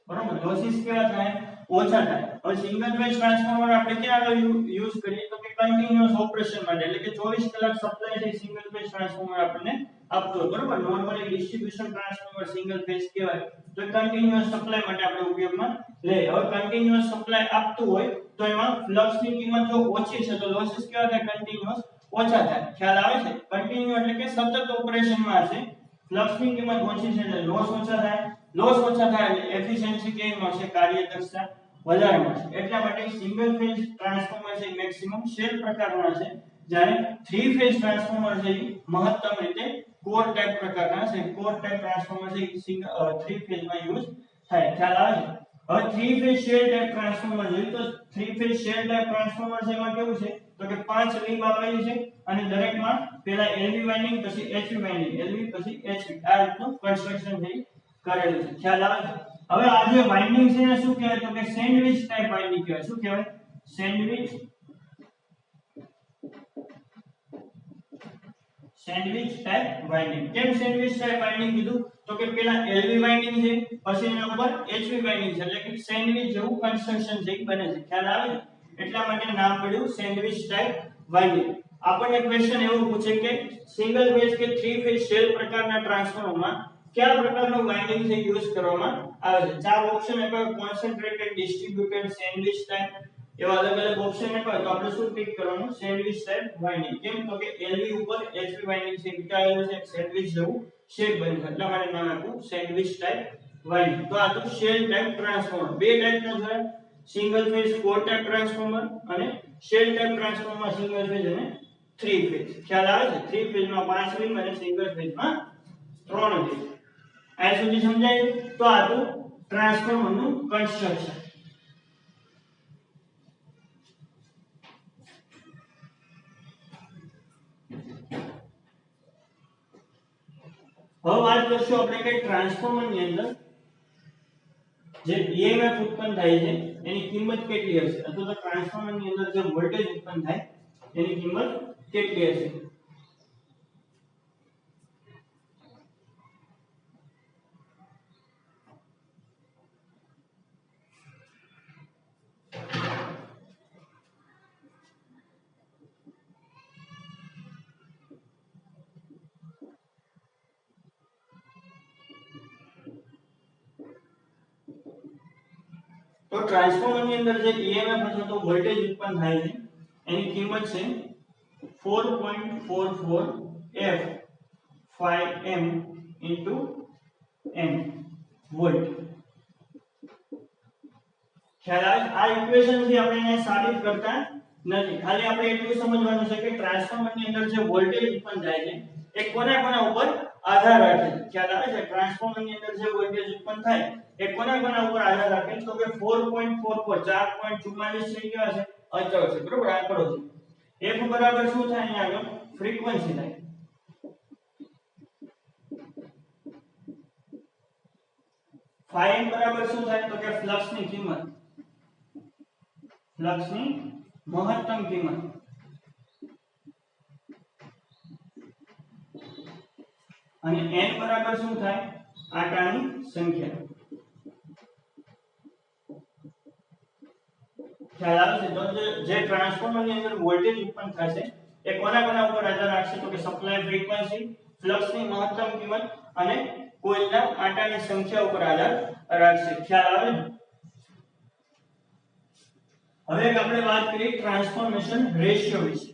બરોબર. લોસીસ કેવા થાય? ઓછા થાય. હવે સિંગલ ફેઝ ટ્રાન્સફોર્મર આપણે ક્યાં આગળ યુઝ કરીએ તો કે કન્ટીન્યુઅસ ઓપરેશન માટે, એટલે કે 24 કલાક સપ્લાય છે સિંગલ ફેઝ ટ્રાન્સફોર્મર આપણને આપતો હોય. બરોબર. Normally distribution transformer single phase કહેવાય તો કન્ટીન્યુઅસ સપ્લાય માટે આપણે ઉપયોગમાં લે. હવે કન્ટીન્યુઅસ સપ્લાય આપતું હોય તો એમાં ફ્લક્સ ની કિંમત જો ઓછી છે તો લોસીસ કેવા થાય? કન્ટીન્યુઅસ ઓછા થાય. ખ્યાલ આવે છે? કન્ટીન્યુ એટલે કે સતત ઓપરેશનમાં હશે. ફ્લક્સ ની કિંમત ઓછી છે એટલે લોસ ઓછા થાય. લોસ ઓછા થાય એટલે એફિશિયન્સી કેવી મળશે? કાર્યદક્ષતા વધારે મળશે. એટલા માટે સિંગલ ફેઝ ટ્રાન્સફોર્મર છે મેક્સિમમ શેલ પ્રકારના છે, જ્યારે થ્રી ફેઝ ટ્રાન્સફોર્મર છે મહત્તમ રીતે કોર ટાઇપ પ્રકારના છે. કોર ટાઇપ ટ્રાન્સફોર્મર છે સિંગલ થ્રી ફેઝ માં યુઝ થાય. ખ્યાલ આવે છે? હવે three phase shell type transformer જોઈએ તો three phase shell type transformer છે એમાં કેવું છે તો કે 5 લીંબ આપેલી છે અને દરેકમાં પહેલા LV વાઇન્ડિંગ, પછી HV વાઇન્ડિંગ, LV પછી HV, આ રીતનું કન્સ્ટ્રક્શન છે કરેલું છે. ખ્યાલ આવે છે? હવે આ જે વાઇન્ડિંગ છે એને શું કહેવાય તો કે સેન્ડવિચ ટાઇપ વાઇન્ડિંગ કહેવાય. શું કહેવાય? Sandwich type winding. કેમ સેન્ડવિચ ટાઇપ વાઇન્ડિંગ કીધું તો કે પેલા LV વાઇન્ડિંગ છે, પછી એના ઉપર HV વાઇન્ડિંગ છે, એટલે કે સેન્ડવિચ જેવું કન્સ્ટ્રક્શન છે બને છે. ખ્યાલ આવે છે? એટલા માટે નામ પડ્યું સેન્ડવિચ ટાઇપ વાઇન્ડિંગ. આપણને ક્વેશ્ચન એવું પૂછે કે સિંગલ ફેઝ કે થ્રી ફેઝ શેલ પ્રકારના ટ્રાન્સફોર્મરમાં કયા પ્રકારનું વાઇન્ડિંગ છે યુઝ કરવામાં આવે છે? ચાર ઓપ્શન આપ્યા: કોન્સન્ટ્રેટેડ, ડિસ્ટ્રીબ્યુટેડ, સેન્ડવિચ ટાઇપ, એવા અલગ અલગ ઓપ્શન આપ્યા. તો આપણે શું પિક કરવાનું? Sandwich type winding. કેમ તો કે LV ઉપર HV વાઇન્ડિંગ છે વિટાયેલું છે, સેન્ડવિચ જેવું શેપ બને છે એટલા માટે નામ આપ્યું સેન્ડવિચ ટાઇપ વાઇન્ડિંગ. તો આ તો શેલ ટાઇપ ટ્રાન્સફોર્મર. બે ટાઇપના છે: single phase core type transformer અને shell type transformer single phase અને થ્રી ફેઝ. ખ્યાલ આવે છે? થ્રી ફેઝ માં 5 લીંબ અને સિંગલ ફેઝ માં 3 લીંબ. આ સુધી સમજાયું? તો આ તો ટ્રાન્સફોર્મર નું કન્સ્ટ્રક્શન. હવે વાત કરશું આપણે કે ટ્રાન્સફોર્મર ની અંદર જે EMF ઉત્પન્ન થાય છે એની કિંમત કેટલી હશે, અથવા તો ટ્રાન્સફોર્મર ની અંદર જે વોલ્ટેજ ઉત્પન્ન થાય એની કિંમત કેટલી હશે. તો ટ્રાન્સફોર્મર ની અંદર જે EMF અથવા તો વોલ્ટેજ ઉત્પન્ન થાય છે એની કિંમત છે 4.44 F 5 M * N વોલ્ટ. ખ્યાલ આવે? આ ઇક્વેશન થી આપણે એને સાબિત કરતા નથી, ખાલી આપણે એટલું સમજવાનું છે કે ટ્રાન્સફોર્મર ની અંદર જે વોલ્ટેજ ઉત્પન્ન થાય છે એ કોના ઉપર આધાર રાખે છે. ખ્યાલ આવે છે? ટ્રાન્સફોર્મર ની અંદર જે વોલ્ટેજ ઉત્પન્ન થાય એ કોના ઉપર આધાર રાખે છે તો કે 4.44 4.44 છે કેવા છે? અચળ છે. બરોબર. આંકડો છે. F બરાબર શું થાય? અહીંયા આગળ ફ્રીક્વન્સી થાય. phi n બરાબર શું થાય તો કે ફ્લક્સ ની કિંમત, ફ્લક્સ ની મહત્તમ કિંમત અને n બરાબર શું થાય આંટાની સંખ્યા. ખ્યાલ આવે છે? તો જે ટ્રાન્સફોર્મર ની અંદર વોલ્ટેજ ઉત્પન્ન થશે એ કોના ઉપર આધાર રાખશે તો કે સપ્લાય ફ્રીક્વન્સી, ફ્લક્સ ની મહત્તમ કિંમત અને કોઇલના આંટાની સંખ્યા ઉપર આધાર રાખશે. ખ્યાલ આવે ને? હવે આપણે વાત કરીએ ટ્રાન્સફોર્મેશન રેશિયો વિશે.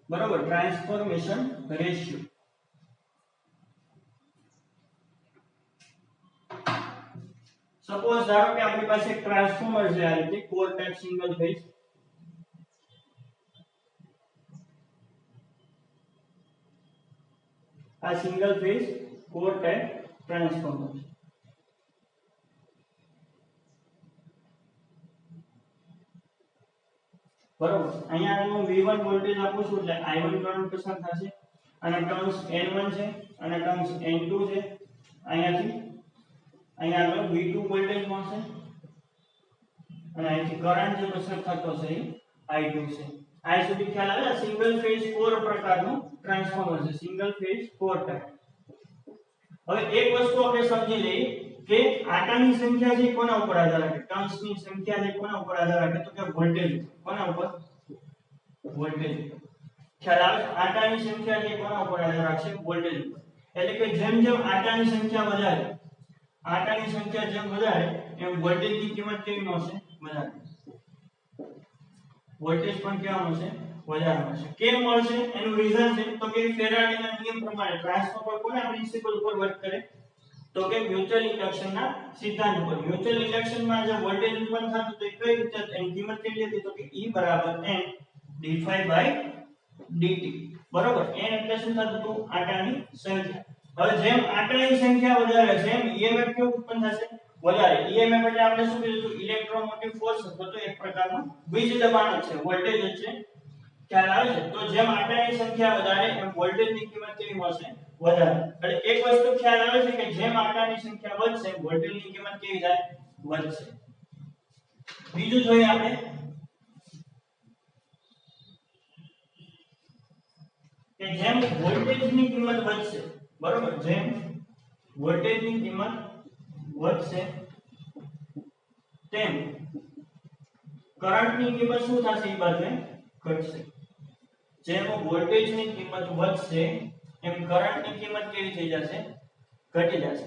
બરોબર, ટ્રાન્સફોર્મેશન રેશિયો. સપોઝ ધારો કે આપણી પાસે એક ટ્રાન્સફોર્મર છે આ રીતે કોર ટાઇપ સિંગલ ફેઝ. આ single phase core type transformer છે. બરોબર, અહીંયા હું V1 વોલ્ટેજ આપું છું એટલે I1 કરંટ પસાર થશે અને ટર્ન્સ N1 છે અને ટર્ન્સ N2 છે. અહીંયા આગળ V2 વોલ્ટેજ મળશે અને અહીંથી કરંટ જે પસાર થતો છે એ I2 છે. આ સુધી ખ્યાલ આવે? સિંગલ ફેઝ કોર પ્રકારનું ટ્રાન્સફોર્મર છે, સિંગલ ફેઝ કોર ટાઇપ. હવે એક વસ્તુ આપણે સમજી લઈએ કે આંટાની સંખ્યા છે કોના ઉપર આધાર રાખે? ટર્ન્સની સંખ્યા છે કોના ઉપર આધાર રાખે તો કે વોલ્ટેજ. કોના ઉપર? વોલ્ટેજ. ખ્યાલ આવે? આંટાની સંખ્યા છે કોના ઉપર આધાર રાખશે? વોલ્ટેજ ઉપર. એટલે કે જેમ જેમ આંટાની સંખ્યા વધારે, આંટાની સંખ્યા જેમ વધારે એમ વોલ્ટેજની કિંમત કેવી મળશે? વધારે. વોલ્ટેજ પણ કેવા મળશે? વધારે મળશે. કેમ મળશે? એનું રીઝન છે તો કે ફેરાડેના નિયમ પ્રમાણે ટ્રાન્સફોર્મર કોના પ્રિન્સિપલ ઉપર વર્ક કરે તો કે મ્યુચ્યુઅલ ઇન્ડક્શનના સિદ્ધાંત ઉપર. મ્યુચ્યુઅલ ઇન્ડક્શનમાં જે વોલ્ટેજ ઉત્પન્ન થતું તો એ કઈ રીતે એની કિંમત કેટલી હતી તો કે E n d∅dt. બરોબર, n એટલે શું થતું હતું? આંટાની સંખ્યા. હવે જેમ આંટાની સંખ્યા વધારે છે એમ EMF કેવું ઉત્પન્ન થશે? વધારે. EMF એટલે આપણે શું કીધું? ઇલેક્ટ્રોમોટિવ ફોર્સ હતો તો એક પ્રકારનું વીજ દબાણ છે, વોલ્ટેજ છે. ખ્યાલ આવે છે? તો જેમ આંટાની સંખ્યા વધારે એમ વોલ્ટેજની કિંમત કેવી મળશે? વધારે. એટલે એક વસ્તુ ખ્યાલ આવે છે કે જેમ આંટાની સંખ્યા વધશે વોલ્ટેજની કિંમત કેવી થાય? વધશે. બીજું જોઈએ આપણે કે જેમ વોલ્ટેજની કિંમત વધશે, બરોબર, જેમ વોલ્ટેજની કિંમત વધશે તેમ કરંટની કિંમત શું થશે? એ બાજુ ઘટશે. જેમ વોલ્ટેજની કિંમત વધશે એમ કરંટની કિંમત કેવી થઈ જશે? ઘટી જશે.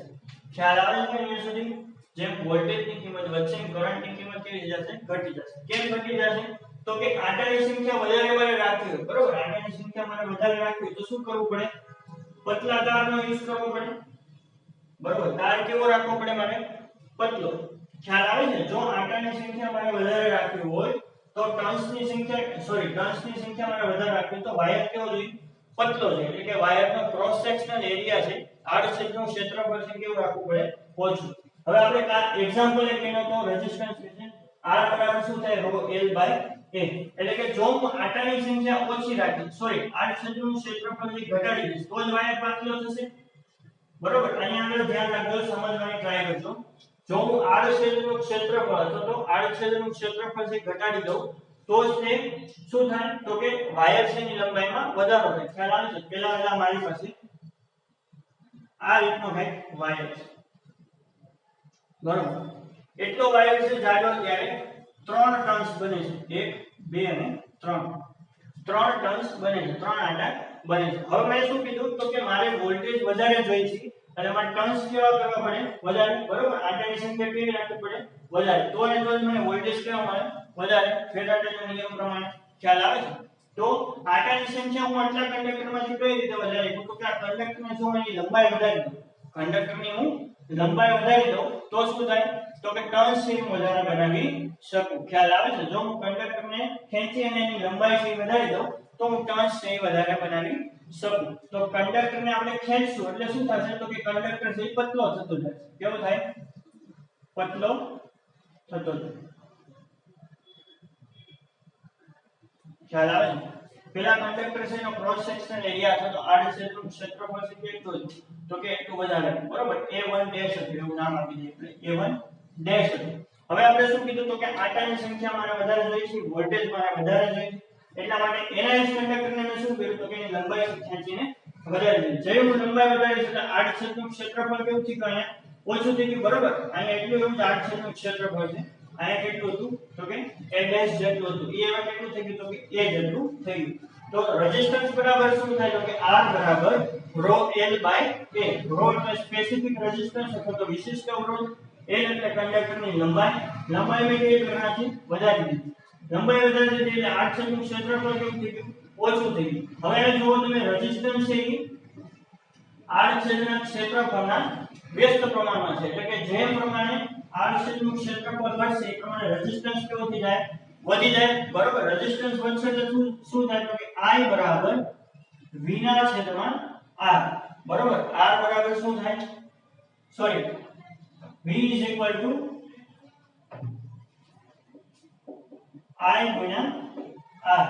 ખ્યાલ આવે છે અહીંયા સુધી? જેમ વોલ્ટેજની કિંમત વધશે એમ કરંટની કિંમત કેવી થઈ જશે? ઘટી જશે. કેમ ઘટી જશે? તો કે આંટાની સંખ્યા વધારે રાખવી હોય, બરોબર, આંટાની સંખ્યા મારે વધારે રાખવી હોય તો શું કરવું પડે? પતલા તારનો યુઝ કરવો પડે. બરોબર, તાર કેવો રાખવો પડે મારે? પતલો. ખ્યાલ આવે છે? જો આંટાની સંખ્યા મારે વધારે રાખવી હોય તો ટર્ન્સની સંખ્યા મારે વધારે રાખવી તો વાયર કેવો જોઈએ? પતલો છે. એટલે કે વાયરનો ક્રોસ સેક્શનલ એરિયા છે, આડછેદનું ક્ષેત્રફળ છે કેવું રાખવું પડે? ઓછું. હવે આપણે આ એક્ઝામ્પલ એક એનો તો રેઝિસ્ટન્સ વિશે R બરાબર શું થાય? ρ L/A. એટલે કે જો હું આંટાની સંખ્યા ઓછી રાખી, આડછેદનું ક્ષેત્રફળ જે ઘટાડી દઈશ તો જ વાયર પાતળો થશે. બરોબર, અહીંયા આગળ ધ્યાન રાખજો, સમજવાની ટ્રાય કરજો. જો હું આડછેદનું ક્ષેત્રફળ અથવા તો આડછેદનું ક્ષેત્રફળ જે ઘટાડી દઉં તો જ તે શું થાય તો કે વાયર છે ની લંબાઈમાં વધારો થાય. ખ્યાલ આવે છે? પેલા મારી પાસે આ રીતનો એક વાયર છે, બરોબર, એટલો વાયર છે જાડો, ત્યારે 3 ટર્ન્સ બને છે. 1 2 અને 3 ટર્ન્સ બને છે, 3 આંટા બને છે. હવે મેં શું કીધું તો કે મારે વોલ્ટેજ વધારે જોઈએ છે અને મારે ટર્ન્સ કેવા કરવા પડે? વધારે. બરોબર, આંટાની સંખ્યા કેવી રાખવી પડે? વધારે. તો ને તો જ મને વોલ્ટેજ કેવા મળે? વધારે. ફેરાડેના નિયમ પ્રમાણે. ખ્યાલ આવે છે? તો આંટાની સંખ્યા હું આટલા કંડક્ટરમાંથી કઈ રીતે વધારી શકું? તો કે આ કંડક્ટરને જો હું એની લંબાઈ વધારી દઉં, કંડક્ટરની હું લંબાઈ વધારી દઉં તો શું થાય તો કે ટર્ન્સ છે વધારે બનાવી શકું. ખ્યાલ આવે છે? જો હું કંડક્ટરને ખેંચી અને એની લંબાઈ છે વધારી દઉં તો હું ટર્ન્સ છે વધારે બનાવી શકું. તો કંડક્ટરને આપણે ખેંચશું એટલે શું થશે તો કે કંડક્ટર છે પતલો થતો જાય. કેવો થાય? પતલો થતો જાય. ખ્યાલ આવે છે? પેલા કંડક્ટર છે એનો ક્રોસ સેક્શનલ એરિયા અથવા તો આડછેદનું ક્ષેત્રફળ છે કેટલું છે તો કે એટલું વધારે બરોબર a1 ડેશ હતું એવું નામ આપી દઈએ આપણે a1 ડેશ હતું હવે આપણે શું કીધું તો કે આટાની સંખ્યા મારે વધારે જોઈએ છે વોલ્ટેજ મારે વધારે જોઈએ એટલા માટે એનઆઈએસ કંડક્ટરને મેં શું કર્યું તો કે એની લંબાઈ ખેંચીને વધારી દીધી જે હું લંબાઈ વધારી એટલે આડછેદનું ક્ષેત્રફળ કેવું થયું કે અહીંયા ઓછું થઈ ગયું બરોબર અહીંયા એટલું એવું આડછેદનું ક્ષેત્રફળ છે અહીંયા કેટલું હતું તો કે a ડેશ જેટલું હતું એ હવે કેટલું થઈ ગયું તો કે a જેટલું થઈ ગયું તો રેઝિસ્ટન્સ બરાબર શું થાય તો કે r બરાબર rho l by a rho એટલે સ્પેસિફિક રેઝિસ્ટન્સ અથવા તો વિશિષ્ટ અવરોધ l એટલે કંડક્ટરની લંબાઈ મેં કેવી કરના છે વધારી દીધી લંબાઈ વધારી દીધી એટલે આડછેદનું ક્ષેત્રફળ કેવું થઈ ગયું ઓછું થઈ ગયું હવે જુઓ તમે રેઝિસ્ટન્સ છે એ આડછેદના ક્ષેત્રફળના વ્યસ્ત પ્રમાણમાં છે એટલે કે જે પ્રમાણે આડછેદનું ક્ષેત્રફળ વધશે એ પ્રમાણે રેઝિસ્ટન્સ કેવો થઈ જાય વધી જાય બરોબર રેઝિસ્ટન્સ વધશે તો શું થાય તો કે I બરાબર V ના છેદમાં R બરોબર R બરાબર શું થાય sorry V is equal to I ગુણ્યા R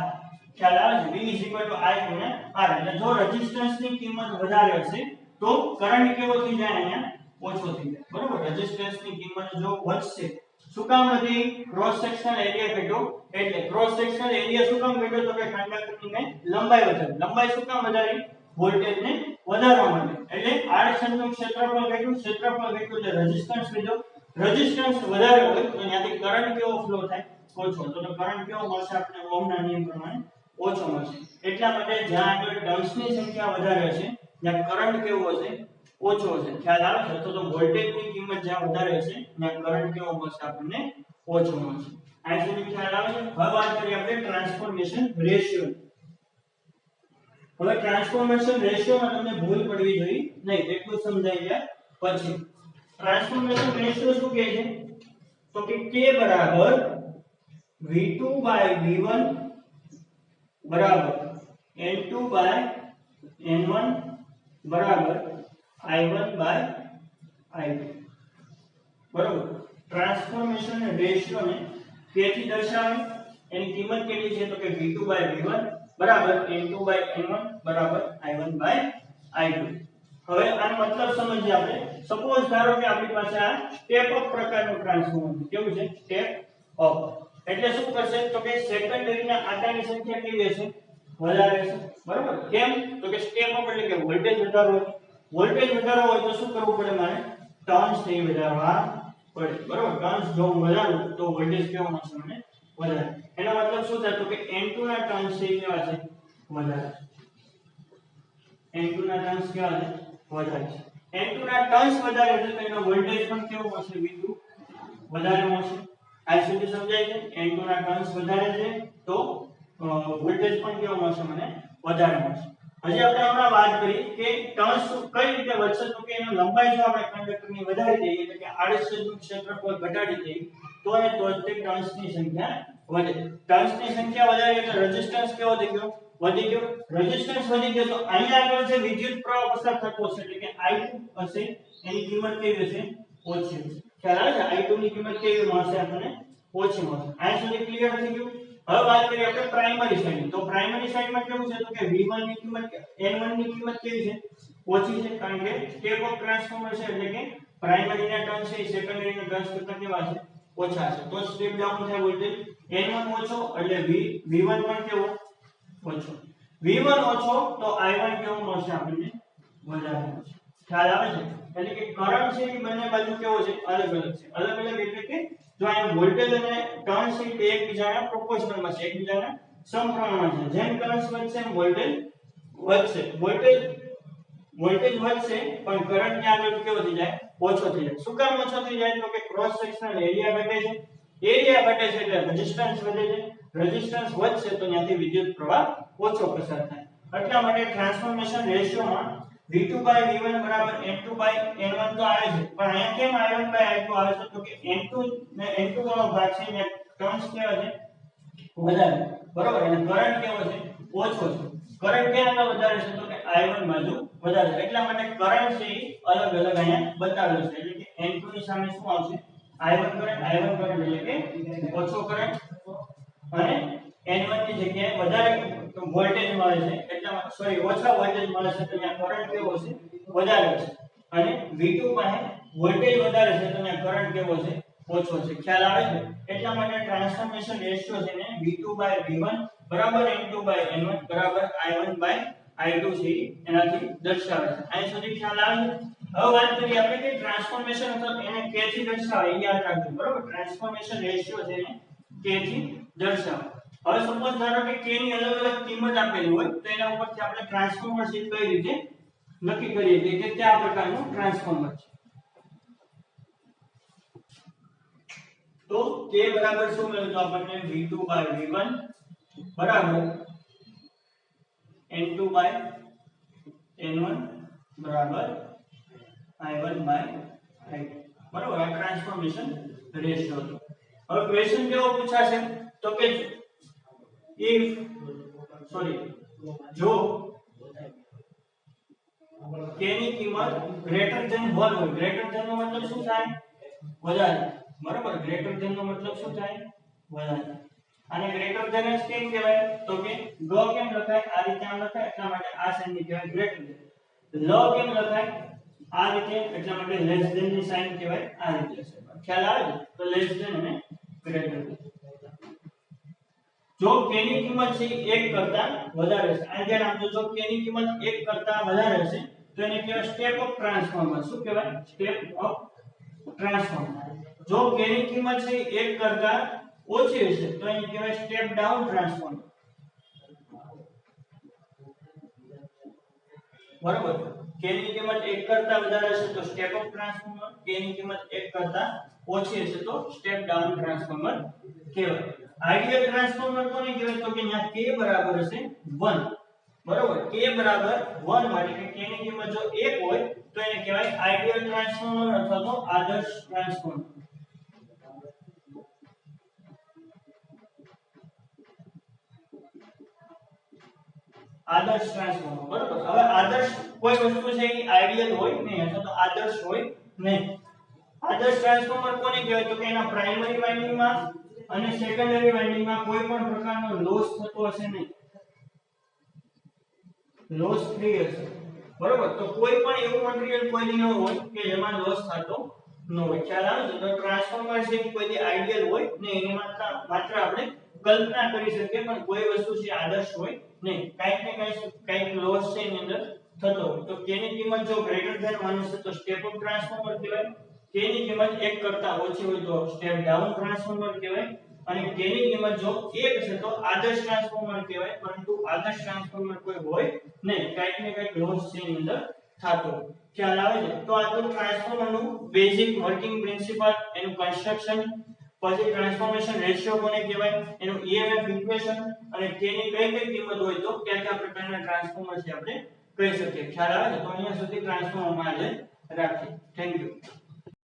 ખ્યાલ આવે છે V is equal to I ગુણ્યા R એટલે જો રેઝિસ્ટન્સ ની કિંમત વધારે હશે તો કરંટ કેવો થઈ જાય અહીંયા ઓછો થઈ જાય બરોબર રેઝિસ્ટન્સ ની કિંમત જો વધશે શું કામ વધી ક્રોસ સેક્શનલ એરિયા ઘટ્યો એટલે ક્રોસ સેક્શનલ એરિયા શું કામ ઘટ્યો તો કે કંડક્ટરની મેં લંબાઈ વધારી લંબાઈ શું કામ વધારી વોલ્ટેજ ને વધારવા માટે એટલે આડછેદનું ક્ષેત્રફળ ઘટ્યું એટલે રેઝિસ્ટન્સ વધ્યો રેઝિસ્ટન્સ વધારે હોય તો ત્યાંથી કરંટ કેવો ફ્લો થાય ઓછો તો કરંટ કેવો મળશે આપણે ઓહમના નિયમ પ્રમાણે ઓછો મળશે એટલા માટે જ્યાં આગળ ટર્ન્સની સંખ્યા વધારે હશે ત્યાં કરંટ કેવો હશે ઓછો હશે ખ્યાલ આવે છે તો વોલ્ટેજની કિંમત જ્યાં વધારે હશે ત્યાં કરંટ કેવો મળશે આપણને ઓછો મળશે આ સુધી ખ્યાલ આવે છે હવે વાત કરીએ આપણે ટ્રાન્સફોર્મેશન રેશિયો હવે ટ્રાન્સફોર્મેશન રેશિયોમાં તમને ભૂલ પડવી જોઈએ નહીં એટલું સમજાઈ ગયા પછી ટ્રાન્સફોર્મેશન રેશિયો શું કહે છે તો કે k બરાબર v2 by v1 બરાબર n2 by n1 બરાબર I1 by I2 બરોબર ટ્રાન્સફોર્મેશન રેશિયો ને k થી દર્શાવે એની કિંમત કેટલી છે તો કે v2 by v1 બરાબર n2 by n1 બરાબર I1 by I2 હવે આનો મતલબ સમજીએ આપણે સપોઝ ધારો કે આપણી પાસે આ સ્ટેપ અપ પ્રકારનું ટ્રાન્સફોર્મર કેવું છે સ્ટેપ અપ એટલે શું કરશે તો કે સેકન્ડરીના આટાની સંખ્યા કેવી હશે વધારે હશે બરોબર કેમ તો કે સ્ટેપ અપ એટલે કે વોલ્ટેજ વધારવો હોય તો શું કરવું પડે મારે ટર્ન્સ થી વધારવા પડે બરોબર ટર્ન્સ જો વધારું તો વોલ્ટેજ કેવો મળશે મને વધારે એનો મતલબ શું થાય તો કે n2 ના ટર્ન્સ છે કેવા છે વધારે n2 ના ટર્ન્સ કેવા છે વધારે છે n2 ના ટર્ન્સ વધારે છે તો એનો વોલ્ટેજ પણ કેવો મળશે v2 વધારે મળશે આ સુધી સમજાય છે n2 ના ટર્ન્સ વધારે છે તો વોલ્ટેજ પણ કેવો મળશે મને વધારે મળશે હજી આપણે હમણાં વાત કરી કે ટર્ન્સ કઈ રીતે વધશે તો કે એનો લંબાઈ જો આપણે કંડક્ટરની વધારી દઈએ એટલે કે આડછેદનું ક્ષેત્રફળ ઘટાડી દઈએ તો તે ટર્ન્સની સંખ્યા વધે ટર્ન્સની સંખ્યા વધારે એટલે રેઝિસ્ટન્સ કેવો થઈ ગયો વધી ગયો રેઝિસ્ટન્સ વધી ગયો તો અહીંયા આગળ જે વિદ્યુત પ્રવાહ પસાર થતો હશે એટલે કે I2 હશે એની કિંમત કેવી હશે ઓછી હશે ખ્યાલ આવે છે I2 ની કિંમત કેવી મળશે આપણને ઓછી મળશે આ સુધી ક્લિયર થઈ ગયું હવે વાત કરીએ આપણે પ્રાઇમરી સાઈડ તો પ્રાઇમરી સાઈડમાં કેવું છે તો કે v1 ની કિંમત n1 ની કિંમત કેવી છે ઓછી છે કારણ કે સ્ટેપ ઓફ ટ્રાન્સફોર્મર છે એટલે કે પ્રાઇમરી ના ટર્ન્સ છે સેકન્ડરી ના ટર્ન્સ કરતા કેવા છે ઓછા છે તો સ્ટેપ ડાઉન થાય વોલ્ટેજ n1 ઓછો એટલે v1 પણ કેવો ઓછો v1 ઓછો તો i1 કેવો મળશે આપણને વધારે મળશે ખ્યાલ આવે છે એટલે કે કરંટ છે એ બંને બાજુ કેવો છે અલગ અલગ છે અલગ અલગ એટલે કે જો અહીંયા વોલ્ટેજ અને ટર્ન્સ છે તે એકબીજાના પ્રોપોર્શનલમાં છે એકબીજાના સમપ્રમાણમાં છે જેમ કરંટ વધશે એમ વોલ્ટેજ વધશે વોલ્ટેજ વધશે પણ કરંટ ની આગળ કેવો થઈ જાય ઓછો થઈ જાય શું કામ ઓછો થઈ જાય તો કે ક્રોસ સેક્શનલ એરિયા ઘટે છે એટલે રેઝિસ્ટન્સ વધે છે રેઝિસ્ટન્સ વધશે તો ત્યાંથી વિદ્યુત પ્રવાહ ઓછો પસાર થાય એટલા માટે ટ્રાન્સફોર્મેશન રેશિયોમાં v2 by v1 બરાબર n2 by n1 તો આવે છે પણ અહીંયા કેમ i1 by i2 આવે છે તો કે n2 ને n2 વાળો ભાગ છે ને ટર્ન્સ કેવા છે વધારે બરોબર અને કરંટ કેવો છે ઓછો છે કરંટ ક્યાં આગળ વધારે છે તો કે i1 બાજુ વધારે છે એટલા માટે કરંટ છે અલગ અલગ અહીંયા બતાવેલું છે એટલે કે n2 ની સામે શું આવશે i1 કરંટ એટલે કે ઓછો કરંટ અને n1 ની જગ્યાએ વધારે તો વોલ્ટેજ મળે છે એટલા સોરી ઓછા વોલ્ટેજ મળે છે તો ત્યાં કરંટ કેવો છે વધારે છે અને V2 પાસે વોલ્ટેજ વધારે છે તો ત્યાં કરંટ કેવો છે ઓછો છે ખ્યાલ આવે છે એટલા માટે ટ્રાન્સફોર્મેશન રેશિયો છે ને V2/V1 N2/N1 I1/I2 છે એનાથી દર્શાવે છે અહીં સુધી ખ્યાલ આવે છે હવે વાત કરીએ આપણે કે ટ્રાન્સફોર્મેશન અથવા એને k થી દર્શાવે એ યાદ રાખજો બરોબર ટ્રાન્સફોર્મેશન રેશિયો છે ને k થી દર્શાવે હવે સપોઝ ધારો કે k ની અલગ અલગ કિંમત આપેલી હોય તો એના ઉપરથી આપણે ટ્રાન્સફોર્મર છે કઈ રીતે નક્કી કરીએ કે કયા પ્રકારનું ટ્રાન્સફોર્મર છે તો k બરાબર શું મળે તો આપણને V2/V1 બરાબર N2/N1 બરાબર I1/I2 બરાબર આ ટ્રાન્સફોર્મેશન રેશિયો હતો હવે ક્વેશ્ચન કેવો પૂછાશે તો કે જો k ની કિંમત ગ્રેટર ધેન 1 હોય ગ્રેટર ધેન નો મતલબ શું થાય વધારે બરાબર ગ્રેટર ધેન નો મતલબ શું થાય વધારે અને ગ્રેટર ધેન જ કેમ કહેવાય તો કે ગ કેમ લખાય આ રીતે આમ લખાય એટલા માટે આ સાઇન ની કહેવાય ગ્રેટર ધેન લ કેમ લખાય આ રીતે એટલા માટે લેસ ધેન ની સાઇન કહેવાય આ રીતે છે ખ્યાલ આવે છે તો લેસ ધેન અને ગ્રેટર ધેન જો k ની કિંમત છે 1 કરતા વધારે છે આ ધ્યાન આપજો જો k ની કિંમત 1 કરતા વધારે છે તો એને કહેવાય સ્ટેપ અપ ટ્રાન્સફોર્મર શું કહેવાય સ્ટેપ અપ ટ્રાન્સફોર્મર જો k ની કિંમત છે 1 કરતા ઓછી હશે તો એને કહેવાય સ્ટેપ ડાઉન ટ્રાન્સફોર્મર બરાબર k ની કિંમત 1 કરતા વધારે હશે તો સ્ટેપ અપ ટ્રાન્સફોર્મર k ની કિંમત 1 કરતા ઓછી હશે તો સ્ટેપ ડાઉન ટ્રાન્સફોર્મર કહેવાય આઇડિયલ ટ્રાન્સફોર્મર કોને કહેવાય તો કે ત્યાં k બરાબર હશે 1 બરાબર k બરાબર 1 માટે કે k ની કિંમત જો 1 હોય તો એને કહેવાય આઇડિયલ ટ્રાન્સફોર્મર અથવા તો આદર્શ ટ્રાન્સફોર્મર આદર્શ ટ્રાન્સફોર્મર બરાબર હવે આદર્શ કોઈ વસ્તુ છે એ આઇડિયલ હોય નહીં અથવા તો આદર્શ હોય નહીં આદર્શ ટ્રાન્સફોર્મર કોને કહેવાય તો કે એના પ્રાઇમરી વાઇન્ડિંગ માં અને સેકન્ડરી વાઇન્ડિંગ માં કોઈ પણ પ્રકારનો લોસ થતો હશે નહીં લોસ ફ્રી હશે બરાબર તો કોઈ પણ એવું મટીરીયલ કોઈ ન હોય કે જેમાં લોસ થતો ન હોય ખ્યાલ આવે છે તો ટ્રાન્સફોર્મર છે કોઈ આઇડિયલ હોય ને એની માત્ર આપણે કલ્પના કરી શકીએ પણ કોઈ વસ્તુ છે આદર્શ હોય નહીં કંઈક ને કંઈક લોસ છે એની અંદર થતો હોય તો k ની કિંમત જો ગ્રેટર ધેન 1 હશે તો સ્ટેપ અપ ટ્રાન્સફોર્મર કહેવાય k ની કિંમત 1 કરતા ઓછી હોય તો સ્ટેપ ડાઉન ટ્રાન્સફોર્મર કહેવાય અને k ની કિંમત જો 1 હશે તો આદર્શ ટ્રાન્સફોર્મર કહેવાય પરંતુ આદર્શ ટ્રાન્સફોર્મર કોઈ હોય નહીં કંઈક ને કંઈક લોસ છે એની અંદર થતો ખ્યાલ આવે છે તો આ તો ટ્રાન્સફોર્મર નું બેઝિક વર્કિંગ પ્રિન્સિપલ એનું કન્સ્ટ્રક્શન પછી ટ્રાન્સફોર્મેશન રેશિયો કોને કહેવાય એનું EMF ઇક્વેશન અને k ની કઈ કિંમત હોય તો કયા પ્રકારના ટ્રાન્સફોર્મર છે આપણે કહી શકીએ ખ્યાલ આવે છે તો અહીંયા સુધી ટ્રાન્સફોર્મર માં આજે રાખીએ થેન્ક યુ